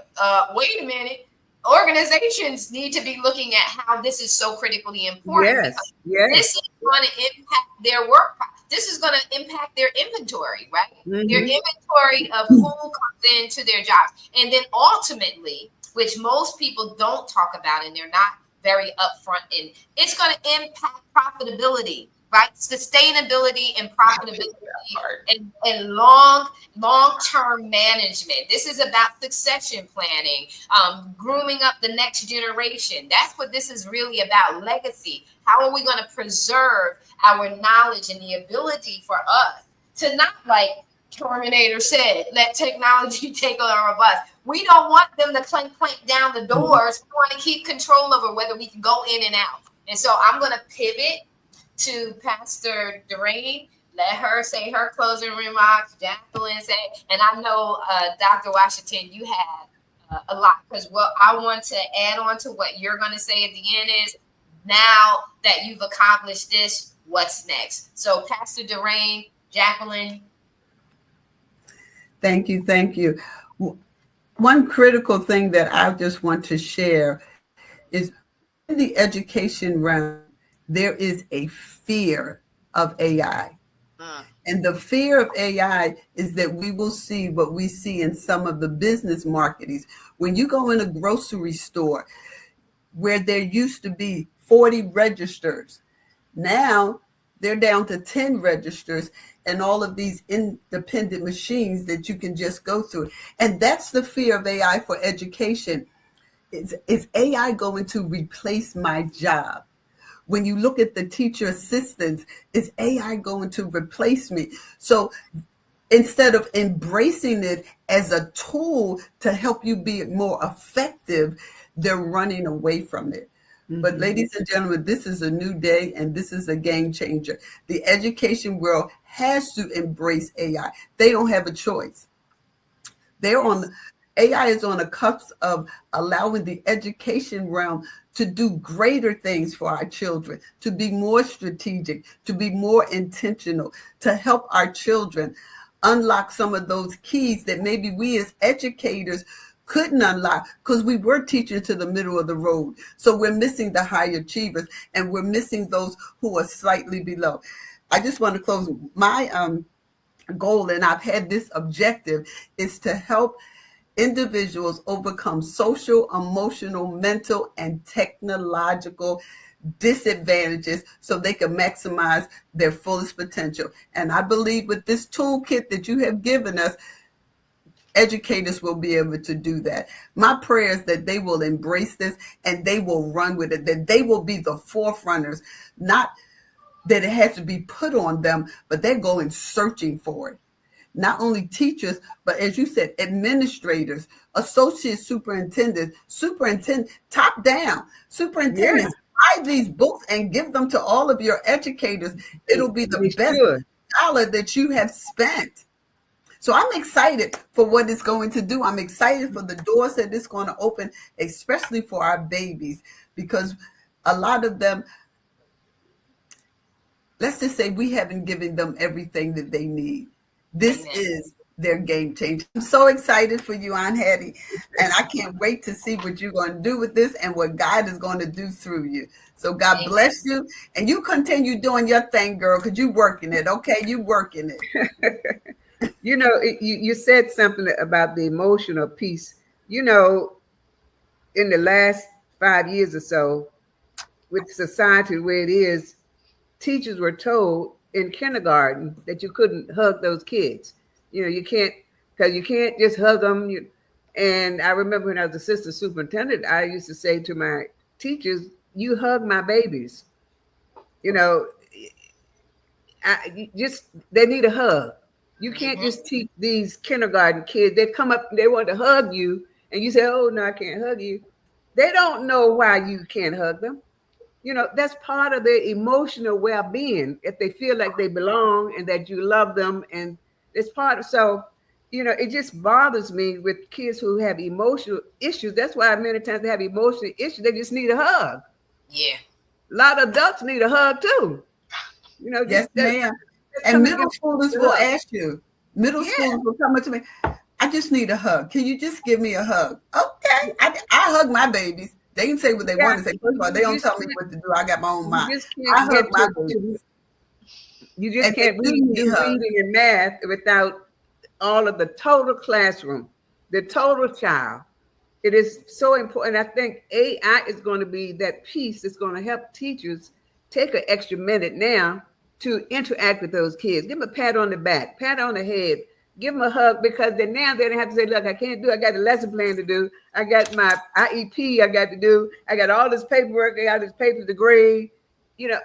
wait a minute, organizations need to be looking at how this is so critically important. This is going to impact their work. This is going to impact their inventory, right? Their inventory of who comes into their jobs. And then ultimately, which most people don't talk about and they're not very upfront in, it's going to impact profitability. Right, sustainability and profitability and long-term management. This is about succession planning, grooming up the next generation. That's what this is really about. Legacy. How are we going to preserve our knowledge and the ability for us to not, like Terminator said, let technology take over of us. We don't want them to clank down the doors. We want to keep control over whether we can go in and out. And so I'm going to pivot to Pastor Doreen, let her say her closing remarks. Jacqueline say, and I know Dr. Washington, you have a lot, because what I want to add on to what you're going to say at the end is, now that you've accomplished this, what's next? So Pastor Doreen, Jacqueline.
Thank you. One critical thing that I just want to share is, in the education realm, there is a fear of AI. And the fear of AI is that we will see what we see in some of the business marketings. When you go in a grocery store where there used to be 40 registers, now they're down to 10 registers and all of these independent machines that you can just go through. And that's the fear of AI for education. Is AI going to replace my job? When you look at the teacher assistants, is AI going to replace me? So instead of embracing it as a tool to help you be more effective, they're running away from it. But ladies and gentlemen, this is a new day and this is a game changer. The education world has to embrace AI. They don't have a choice. They're on AI is on the cusp of allowing the education realm to do greater things for our children, to be more strategic, to be more intentional, to help our children unlock some of those keys that maybe we as educators couldn't unlock because we were teaching to the middle of the road. So we're missing the high achievers and we're missing those who are slightly below. I just want to close my goal, and I've had this objective, is to help individuals overcome social, emotional, mental, and technological disadvantages so they can maximize their fullest potential. And I believe with this toolkit that you have given us, educators will be able to do that. My prayer is that they will embrace this and they will run with it, that they will be the forerunners, not that it has to be put on them, but they're going searching for it. Not only teachers, but as you said, administrators, associate superintendents, top down, superintendents, buy these books and give them to all of your educators. It'll be the best dollar that you have spent. So I'm excited for what it's going to do. I'm excited for the doors that it's going to open, especially for our babies, because a lot of them, let's just say we haven't given them everything that they need. This is their game changer. I'm so excited for you, Aunt Hattie, and I can't wait to see what you're going to do with this and what God is going to do through you. So God bless you, and you continue doing your thing, girl, because you're working it, okay? You're working it.
You know, you said something about the emotional piece. You know, in the last 5 years or so, with society the way it is, teachers were told in kindergarten that you couldn't hug those kids. You know, you can't, because you can't just hug them. And I remember when I was assistant superintendent, I used to say to my teachers, you hug my babies. You know, they need a hug. You can't just teach these kindergarten kids. They come up, they want to hug you, and you say, oh, no, I can't hug you. They don't know why you can't hug them. You know, that's part of their emotional well-being. If they feel like they belong and that you love them, and it's part of, so, you know, it just bothers me with kids who have emotional issues. That's why many times they have emotional issues. They just need a hug.
Yeah.
A lot of adults need a hug too. You know,
yes, ma'am. And middle schoolers will ask you. Middle schoolers will come up to me. I just need a hug. Can you just give me a hug? Okay. I hug my babies. They can say what they want to say. First of all, they don't tell me what to do. I got my own mind. I hug my babies.
You just can't do reading and math without all of the total classroom, the total child. It is so important. I think AI is going to be that piece that's going to help teachers take an extra minute now to interact with those kids. Give them a pat on the back, pat on the head, give them a hug, because then now they don't have to say, look, I can't do it. I got a lesson plan to do. I got my IEP I got to do. I got all this paperwork. I got this paper to grade. You know,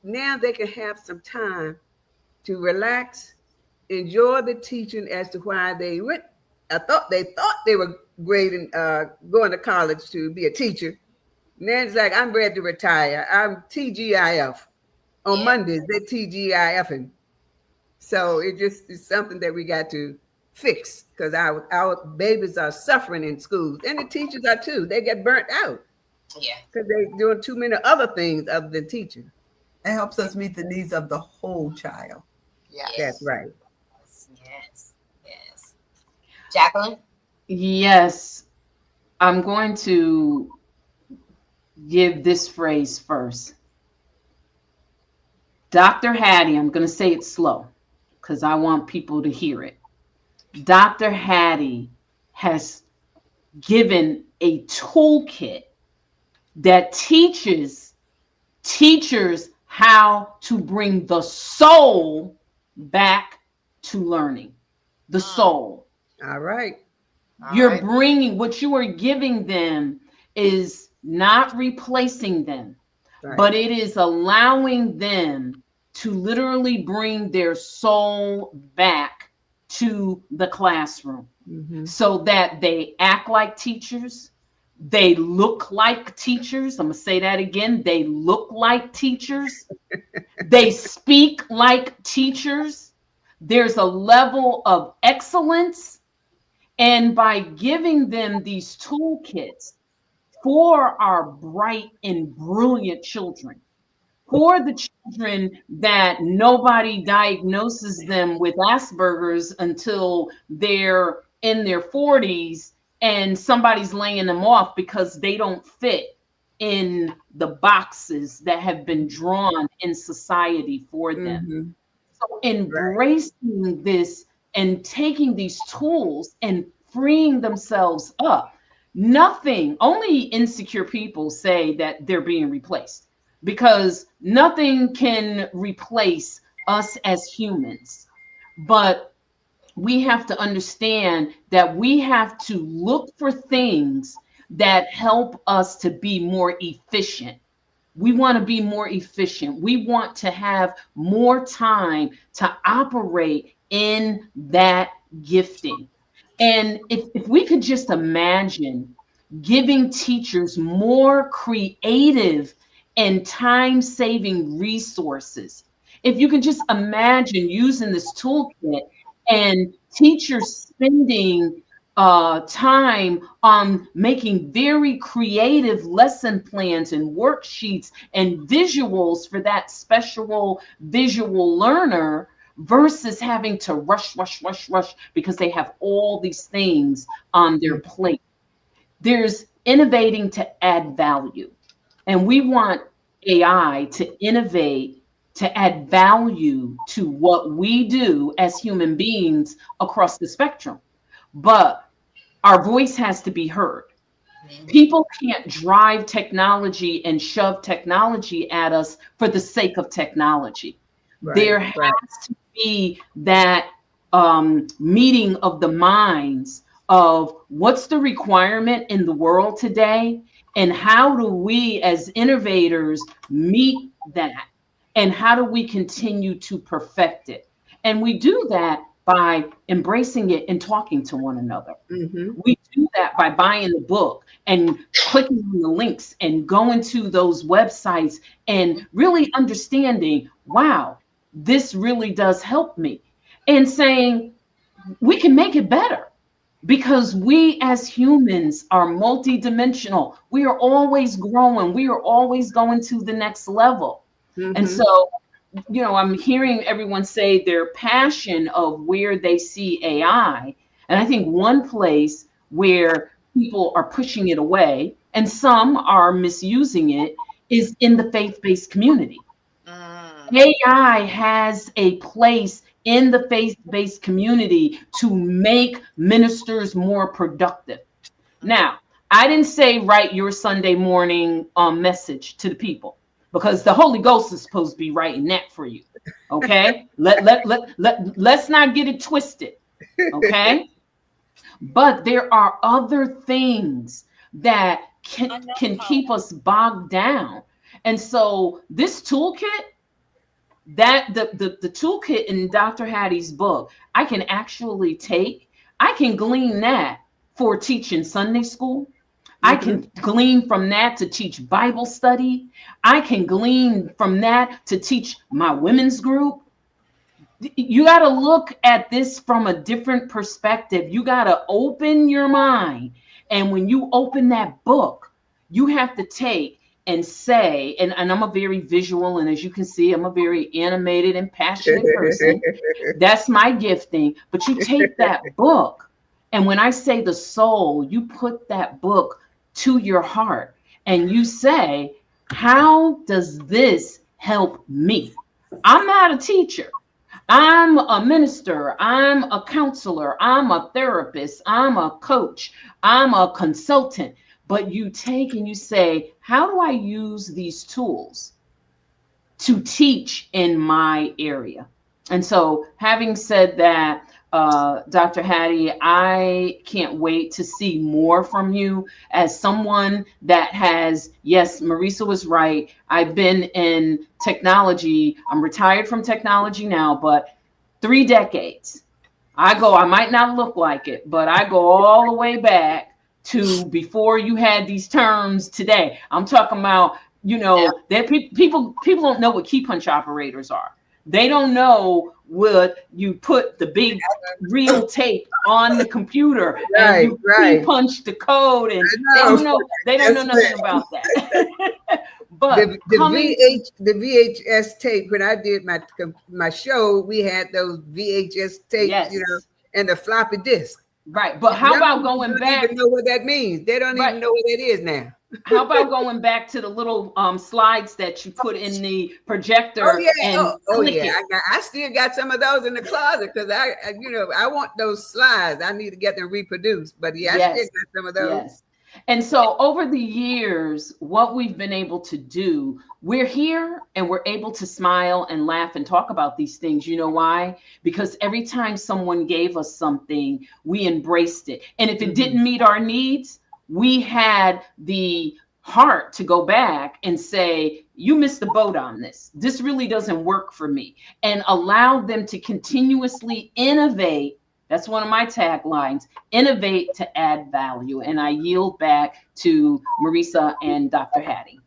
now they can have some time to relax, enjoy the teaching as to why they went. They thought they were grading, going to college to be a teacher. Now it's like, I'm ready to retire. I'm TGIF. On Mondays, they're TGIFing. So it just is something that we got to fix, because our babies are suffering in schools, and the teachers are too. They get burnt out. Yeah. Because they're doing too many other things other than teaching.
It helps us meet the needs of the whole child.
Yeah.
That's right.
Yes. Jacqueline?
Yes. I'm going to give this phrase first. Dr. Hattie, I'm going to say it slow because I want people to hear it. Dr. Hattie has given a toolkit that teaches teachers how to bring the soul back to learning. The soul.
All right.
You're bringing, what you are giving them is not replacing them, but it is allowing them to literally bring their soul back to the classroom so that they act like teachers, They look like teachers. I'm going to say that again. They look like teachers. They speak like teachers. There's a level of excellence. And by giving them these toolkits for our bright and brilliant children, for the children that nobody diagnoses them with Asperger's until they're in their 40s and somebody's laying them off because they don't fit in the boxes that have been drawn in society for them.
Mm-hmm.
So embracing this and taking these tools and freeing themselves up. Nothing, only insecure people say that they're being replaced, because nothing can replace us as humans. But we have to understand that we have to look for things that help us to be more efficient. We want to be more efficient. We want to have more time to operate in that gifting. And if we could just imagine giving teachers more creative and time-saving resources. If you can just imagine using this toolkit and teachers spending time on making very creative lesson plans and worksheets and visuals for that special visual learner, versus having to rush because they have all these things on their plate. There's innovating to add value. And we want AI to innovate, to add value to what we do as human beings across the spectrum. But our voice has to be heard. People can't drive technology and shove technology at us for the sake of technology. There has to be that meeting of the minds of what's the requirement in the world today, and how do we as innovators meet that, and how do we continue to perfect it? And we do that by embracing it and talking to one another. Mm-hmm. We do that by buying the book and clicking on the links and going to those websites and really understanding, wow, this really does help me. And saying, we can make it better, because we as humans are multidimensional. We are always growing. We are always going to the next level. Mm-hmm. And so, you know, I'm hearing everyone say their passion of where they see AI. And I think one place where people are pushing it away and some are misusing it is in the faith-based community. AI has a place in the faith-based community to make ministers more productive. Now, I didn't say write your Sunday morning message to the people, because the Holy Ghost is supposed to be writing that for you. Okay? Let's not get it twisted. Okay? But there are other things that can keep us bogged down. And so this toolkit, that the toolkit in Dr. Hattie's book, I can actually take, I can glean that for teaching Sunday school. I can glean from that to teach Bible study. I can glean from that to teach my women's group. You got to look at this from a different perspective. You got to open your mind. And when you open that book, you have to take and say, and I'm a very visual, and as you can see, I'm a very animated and passionate person. That's my gifting. But you take that book, and when I say the soul, you put that book to your heart, and you say, how does this help me? I'm not a teacher. I'm a minister. I'm a counselor. I'm a therapist. I'm a coach. I'm a consultant. But you take and you say, how do I use these tools to teach in my area? And so, having said that, Dr. Hattie, I can't wait to see more from you as someone that has, yes, Marisa was right. I've been in technology. I'm retired from technology now, but 3 decades. I might not look like it, but I go all the way back to before you had these terms today. I'm talking about, you know, that people don't know what key punch operators are. They don't know what you put the big reel tape on the computer and you key punch the code, and they don't know nothing about that. But
the VHS tape, when I did my show, we had those VHS tapes, you know, and the floppy disk.
Right. But how about going back?
They don't even know what that means. They don't even know what it is now.
How about going back to the little slides that you put in the projector?
I still got some of those in the closet because I want those slides. I need to get them reproduced. But I still got some of those.
Yes. And so over the years, what we've been able to do, we're here and we're able to smile and laugh and talk about these things. You know why? Because every time someone gave us something, we embraced it. And if it didn't meet our needs, we had the heart to go back and say, you missed the boat on this. This really doesn't work for me. And allow them to continuously innovate. That's one of my taglines, innovate to add value. And I yield back to Marisa and Dr. Hattie.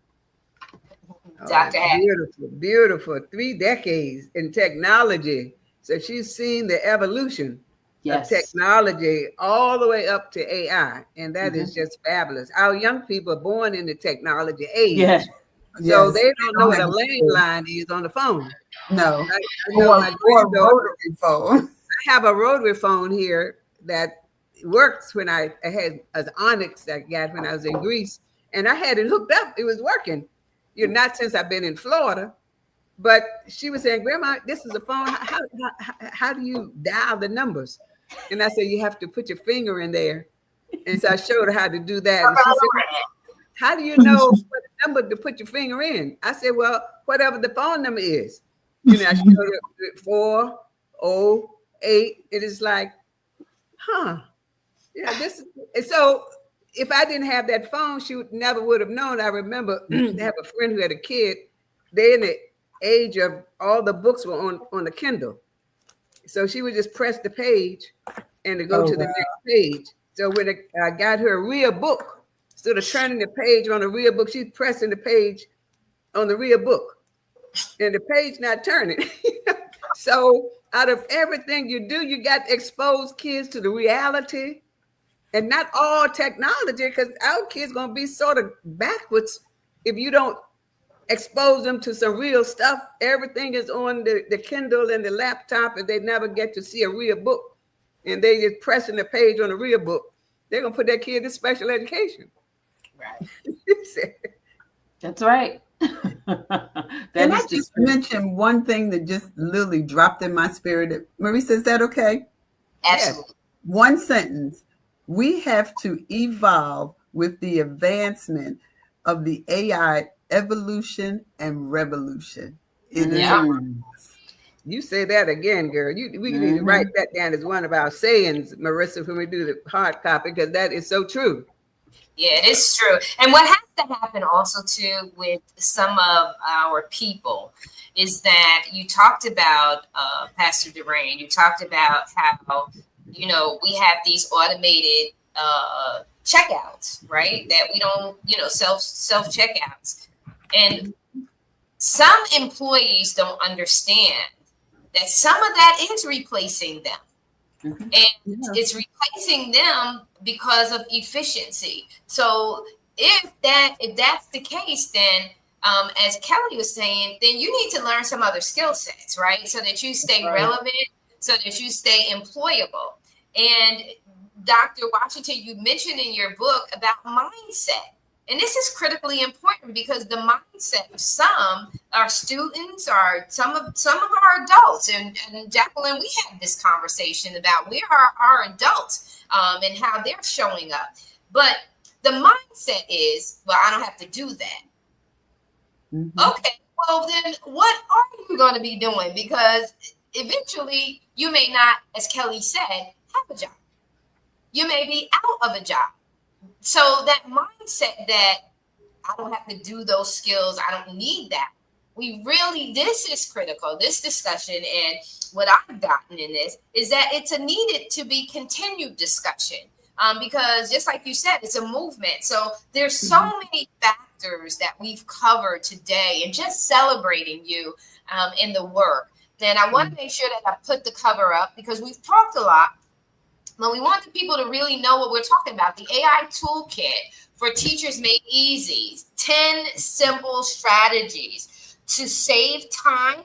Dr. Hattie.
Beautiful, beautiful. 3 decades in technology. So she's seen the evolution of technology all the way up to AI. And that is just fabulous. Our young people are born in the technology age. So they don't know what a landline is on the phone.
No.
Or a rotary phone. I have a rotary phone here that works when I had an Onyx I got when I was in Greece. And I had it hooked up. It was working. Not since I've been in Florida. But she was saying, Grandma, this is a phone. How do you dial the numbers? And I said, you have to put your finger in there. And so I showed her how to do that. And she said, how do you know what number to put your finger in? I said, well, whatever the phone number is. I showed her 408. It is like, this is, so if I didn't have that phone, she never would have known. I remember I have a friend who had a kid. They in the age of all the books were on the Kindle. So she would just press the page and to go to the next page. So when I got her a real book, instead of turning the page on a real book, she's pressing the page on the real book. And the page not turning. So out of everything you do, you got to expose kids to the reality. And not all technology, because our kids going to be sort of backwards if you don't expose them to some real stuff. Everything is on the Kindle and the laptop, and they never get to see a real book. And they just pressing the page on a real book. They're going to put that kid in special education.
Right.
That's right.
Can I just mention one thing that just literally dropped in my spirit? Marisa, is that okay?
Absolutely.
Yes. One sentence. We have to evolve with the advancement of the AI evolution and revolution.
You say that again, girl. We need to write that down as one of our sayings, Marisa, when we do the hard copy, because that is so true.
Yeah, it is true. And what has to happen also too with some of our people is that you talked about, Pastor Durain, you talked about how, we have these automated checkouts, right? That we don't, self checkouts. And some employees don't understand that some of that is replacing them. And it's replacing them because of efficiency. So if that's the case, then as Kelly was saying, then you need to learn some other skill sets, right? So that you stay relevant, so that you stay employable. And Dr. Washington, you mentioned in your book about mindset. And this is critically important because the mindset of some our students or some of our adults, and Jacqueline, we had this conversation about where are our adults and how they're showing up. But the mindset is, well, I don't have to do that. Okay, well then what are you going to be doing? Because eventually you may not, as Kelly said, have a job. You may be out of a job. So that mindset that I don't have to do those skills, I don't need that. This is critical, this discussion, and what I've gotten in this is that it's a needed to be continued discussion. because just like you said, it's a movement. So there's so many factors that we've covered today, and just celebrating you in the work. Then I want to make sure that I put the cover up, because we've talked a lot, but we want the people to really know what we're talking about. The AI Toolkit for Teachers Made Easy, 10 simple strategies to save time,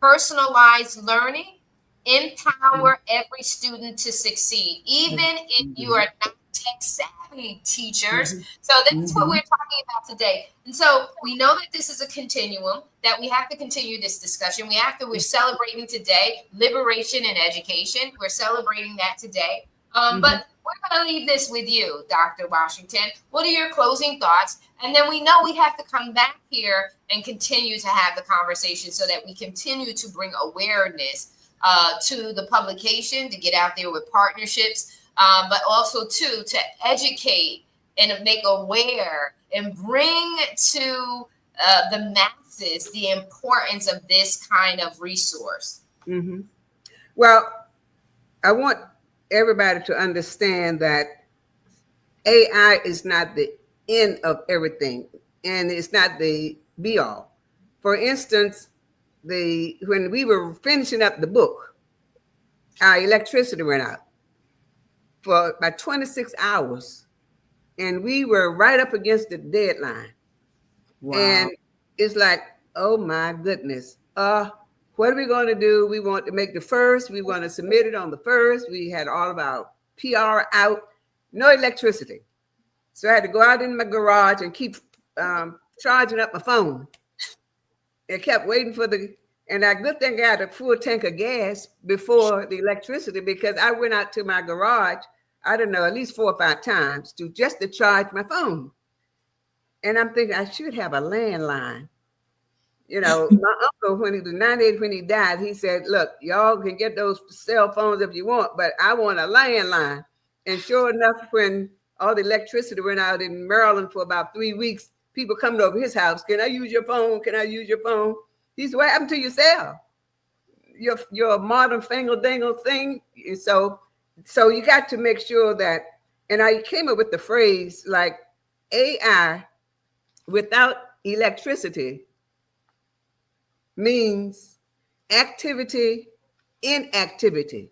personalize learning, empower every student to succeed, even if you are not tech savvy, teachers. So that's what we're talking about today. And so we know that this is a continuum, that we have to continue this discussion. We're celebrating today liberation and education. We're celebrating that today. But we're going to leave this with you, Dr. Washington. What are your closing thoughts? And then we know we have to come back here and continue to have the conversation, so that we continue to bring awareness to the publication, to get out there with partnerships, but also to educate and make aware and bring to the masses the importance of this kind of resource.
Well, I want everybody to understand that AI is not the end of everything, and it's not the be all. For instance, when we were finishing up the book, our electricity went out for about 26 hours, and we were right up against the deadline. Wow. And it's like, oh my goodness, what are we going to do? We want to make the first. We want to submit it on the first. We had all of our PR out, no electricity. So I had to go out in my garage and keep charging up my phone. I kept waiting for and a good thing I had a full tank of gas before the electricity, because I went out to my garage, I don't know, at least 4 or 5 times to charge my phone. And I'm thinking I should have a landline. You know, my uncle, when he was 98, when he died, he said, look, y'all can get those cell phones if you want, but I want a landline. And sure enough, when all the electricity went out in Maryland for about 3 weeks, people coming over his house, can I use your phone? Can I use your phone? He said, what happened to your cell? Your modern fangle dangle thing. And so you got to make sure that, and I came up with the phrase like AI without electricity means activity, inactivity.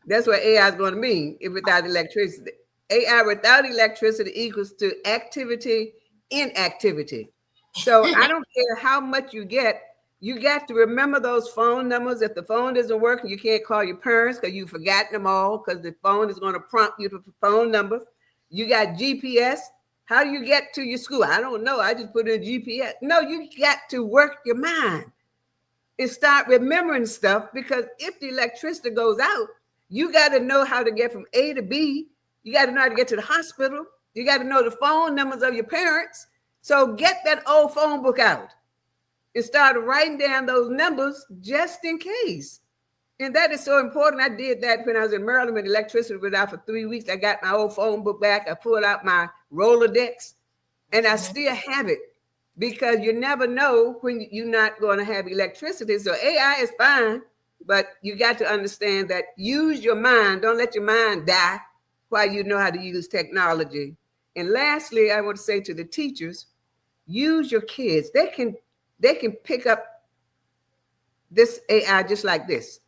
That's what AI is going to mean without electricity. AI without electricity equals to activity, inactivity. So I don't care how much you get, you got to remember those phone numbers. If the phone isn't working, you can't call your parents because you've forgotten them all, because the phone is going to prompt you for the phone number. You got GPS. How do you get to your school? I don't know. I just put in GPS. No, you got to work your mind and start remembering stuff, because if the electricity goes out, you got to know how to get from A to B. You got to know how to get to the hospital. You got to know the phone numbers of your parents. So get that old phone book out and start writing down those numbers just in case. And that is so important. I did that when I was in Maryland, when electricity was out for 3 weeks. I got my old phone book back. I pulled out my Rolodex, and I still have it, because you never know when you're not going to have electricity. So AI is fine, but you got to understand that use your mind. Don't let your mind die while you know how to use technology. And lastly, I want to say to the teachers, use your kids. They can pick up this AI just like this.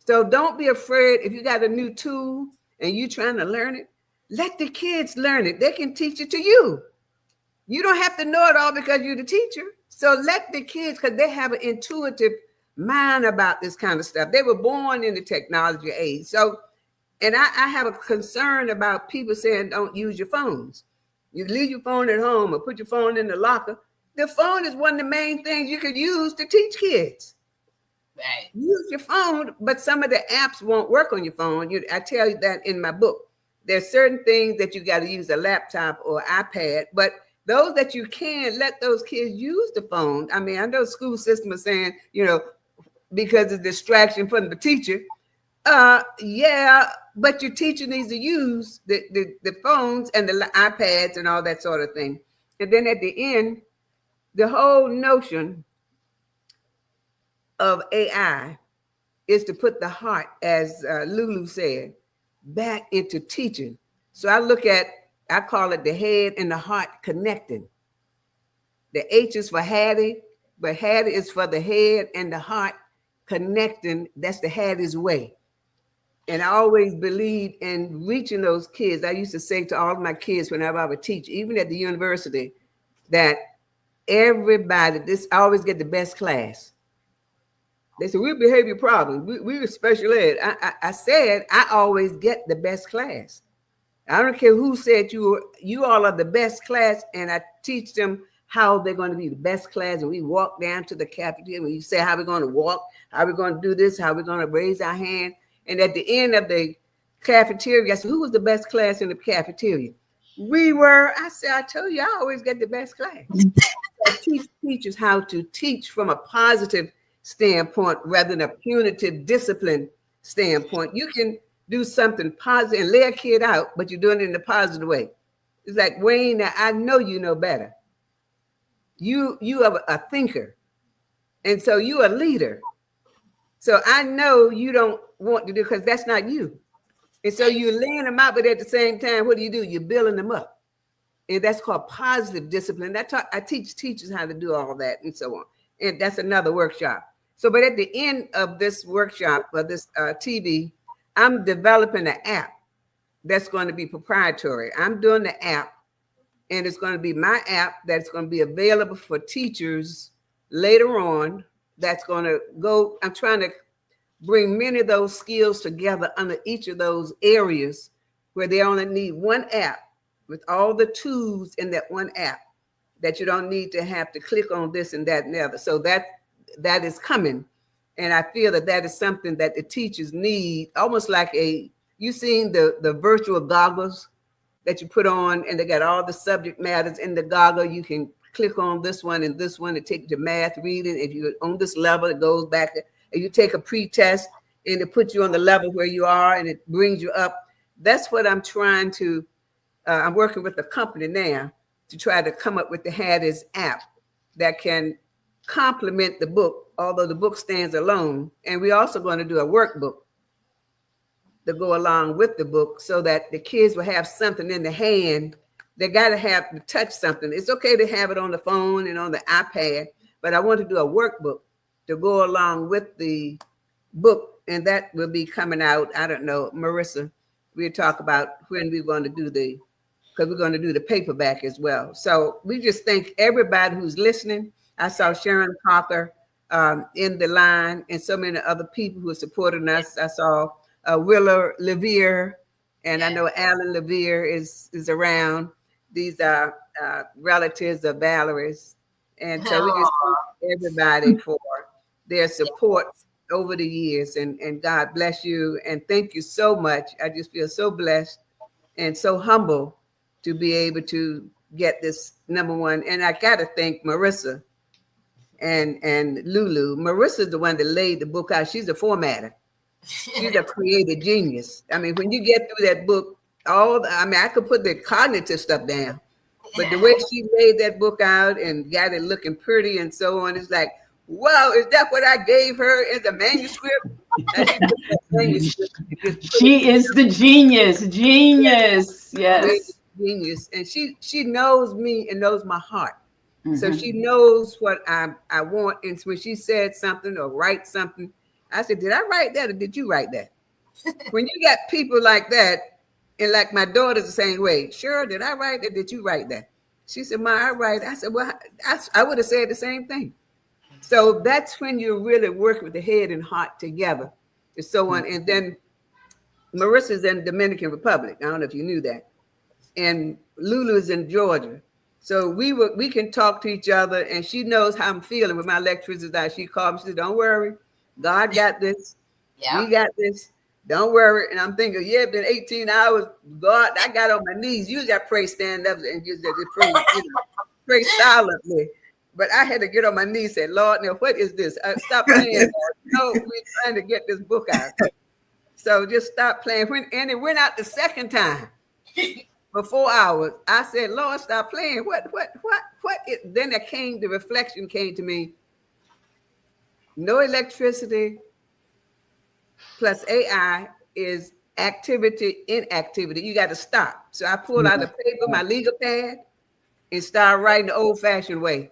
So don't be afraid if you got a new tool and you're trying to learn it. Let the kids learn it. They can teach it to you. You don't have to know it all because you're the teacher. So let the kids, because they have an intuitive mind about this kind of stuff. They were born in the technology age. So, and I have a concern about people saying don't use your phones. You leave your phone at home or put your phone in the locker. The phone is one of the main things you could use to teach kids. Right. Use your phone, but some of the apps won't work on your phone. I tell you that in my book. There's certain things that you got to use a laptop or iPad, but those that you can, let those kids use the phone. I mean, I know the school system is saying, because of distraction from the teacher. Yeah, but your teacher needs to use the phones and the iPads and all that sort of thing. And then at the end, the whole notion of AI is to put the heart, as Lulu said, back into teaching. So I call it the head and the heart connecting. The H is for Hattie, but Hattie is for the head and the heart connecting. That's the Hattie's way. And I always believed in reaching those kids. I used to say to all of my kids whenever I would teach, even at the university, that everybody, I always get the best class. They said, we're behavior problems. We were special ed. I said, I always get the best class. I don't care who said you all are the best class, and I teach them how they're going to be the best class. And we walk down to the cafeteria, and we say how we're going to walk, how we're going to do this, how we're going to raise our hand. And at the end of the cafeteria, I said, who was the best class in the cafeteria? We were. I said, I told you, I always get the best class. I teach teachers how to teach from a positive standpoint rather than a punitive discipline standpoint. You can do something positive and lay a kid out, but you're doing it in a positive way. It's like, Wayne, I know you know better. You are a thinker, and so you're a leader. So I know you don't want to do, because that's not you. And so you're laying them out, but at the same time, what do? You're building them up. And that's called positive discipline. I teach teachers how to do all that and so on. And that's another workshop. So, but at the end of this workshop, or this TV, I'm developing an app that's going to be proprietary. I'm doing the app, and it's going to be my app that's going to be available for teachers later on. That's going to go, I'm trying to bring many of those skills together under each of those areas where they only need one app with all the tools in that one app, that you don't need to have to click on this and that and the other. So that is coming. And I feel that is something that the teachers need, almost like you've seen the virtual goggles that you put on, and they got all the subject matters in the goggle. You can click on this one and this one to take your math reading. If you're on this level, it goes back. And you take a pre-test, and it puts you on the level where you are, and it brings you up. That's what I'm trying to, I'm working with a company now to try to come up with the Hattie's app that can complement the book, although the book stands alone. And we're also going to do a workbook to go along with the book, so that the kids will have something in the hand. They got to have to touch something. It's okay to have it on the phone and on the iPad, but I want to do a workbook to go along with the book, and that will be coming out. I don't know, Marissa, we'll talk about when we're going to do because we're going to do the paperback as well. So we just thank everybody who's listening. I saw Sharon Parker in the line, and so many other people who are supporting us. I saw Willa Levere, and I know Alan Levere is around. These are relatives of Valerie's. And so we just thank everybody for their support over the years, and God bless you, and thank you so much. I just feel so blessed and so humble to be able to get this #1. And I got to thank Marissa and Lulu. Marissa's the one that laid the book out. She's a formatter. She's a creative genius. I mean, when you get through that book, I could put the cognitive stuff down, but the way she laid that book out and got it looking pretty and so on, it's like, wow, is that what I gave her in the manuscript?
She is the genius. Yes.
Genius. And she knows me and knows my heart. Mm-hmm. So she knows what I want. And when she said something or write something, I said, did I write that or did you write that? When you got people like that, and like my daughter's the same way, sure, did I write that? Did you write that? She said, Ma, I write. I said, well, I would have said the same thing. So that's when you really work with the head and heart together and so on. And then Marissa's in the Dominican Republic. I don't know if you knew that. And Lulu's in Georgia. So we can talk to each other, and she knows how I'm feeling with my electricity. She called me, she said, don't worry. God got this. Yeah. We got this. Don't worry. And I'm thinking, yeah, it's been 18 hours. God, I got on my knees. Usually I pray stand up and just pray, pray silently. But I had to get on my knees and say, Lord, now what is this? Stop playing. No, we're trying to get this book out. So just stop playing. And it went out the second time for 4 hours. I said, Lord, stop playing. What? Then the reflection came to me. No electricity plus AI is activity, inactivity. You got to stop. So I pulled out the paper, my legal pad, and started writing the old-fashioned way.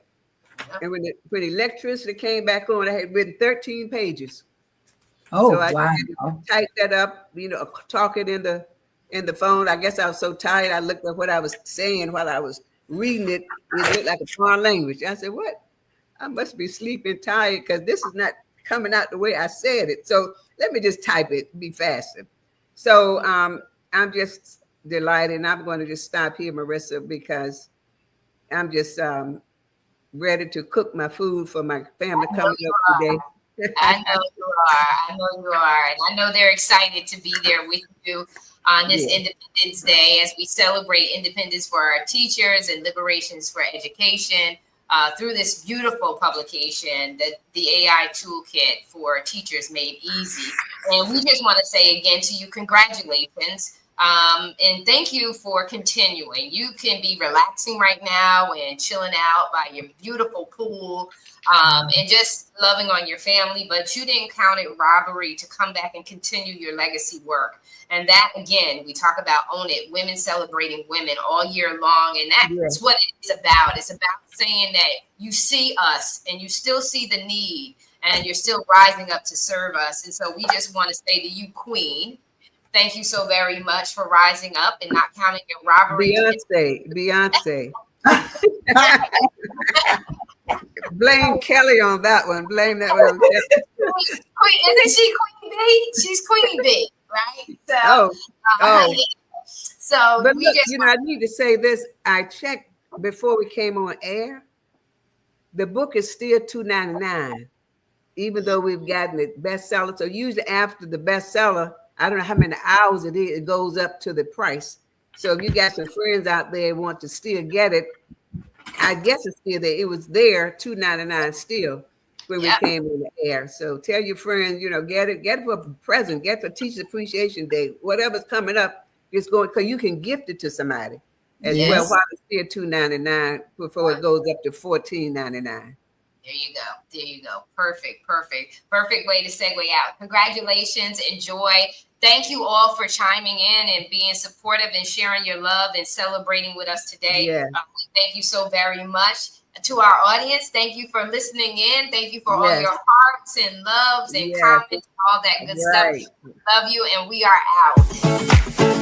And when the electricity came back on, I had written 13 pages.
Oh,
so I
wow.
had to type that up, talk it in the phone. I guess I was so tired. I looked at what I was saying while I was reading it. It looked like a foreign language. I said, what? I must be sleeping tired because this is not coming out the way I said it. So let me just type it, be faster. So I'm just delighted. And I'm going to just stop here, Marissa, because I'm just ready to cook my food for my family coming up today.
I know you are. I know you are. And I know they're excited to be there with you on this Independence Day as we celebrate independence for our teachers and liberations for education through this beautiful publication, the AI Toolkit for Teachers Made Easy. And we just want to say again to you, congratulations. And thank you for continuing. You can be relaxing right now and chilling out by your beautiful pool and just loving on your family, but you didn't count it robbery to come back and continue your legacy work. And that, again, we talk about Own It, women celebrating women all year long. And that's what it's about. It's about saying that you see us and you still see the need and you're still rising up to serve us. And so we just want to say to you, Queen, thank you so very much for rising up and not counting your robbery.
Beyonce. Blame Kelly on that one. Blame that one on Kelly.
Queen, isn't she Queen Bee? She's Queen Bee, right? So, so
but
we
look,
just
I need to say this. I checked before we came on air. The book is still $2.99, even though we've gotten it bestseller. So usually after the bestseller, I don't know how many hours it is, it goes up to the price. So if you got some friends out there who want to still get it, I guess it's still there. It was there, $2.99 still when we came in the air. So tell your friends, get it for a present, get for Teachers Appreciation Day, whatever's coming up, it's going, because you can gift it to somebody as well while it's still $2.99 before it goes up to $14.99.
There you go. There you go. Perfect. Way to segue out. Congratulations. Enjoy. Thank you all for chiming in and being supportive and sharing your love and celebrating with us today. Thank you so very much. To our audience, thank you for listening in. Thank you for all your hearts and loves and comments, all that good stuff. Love you, and we are out.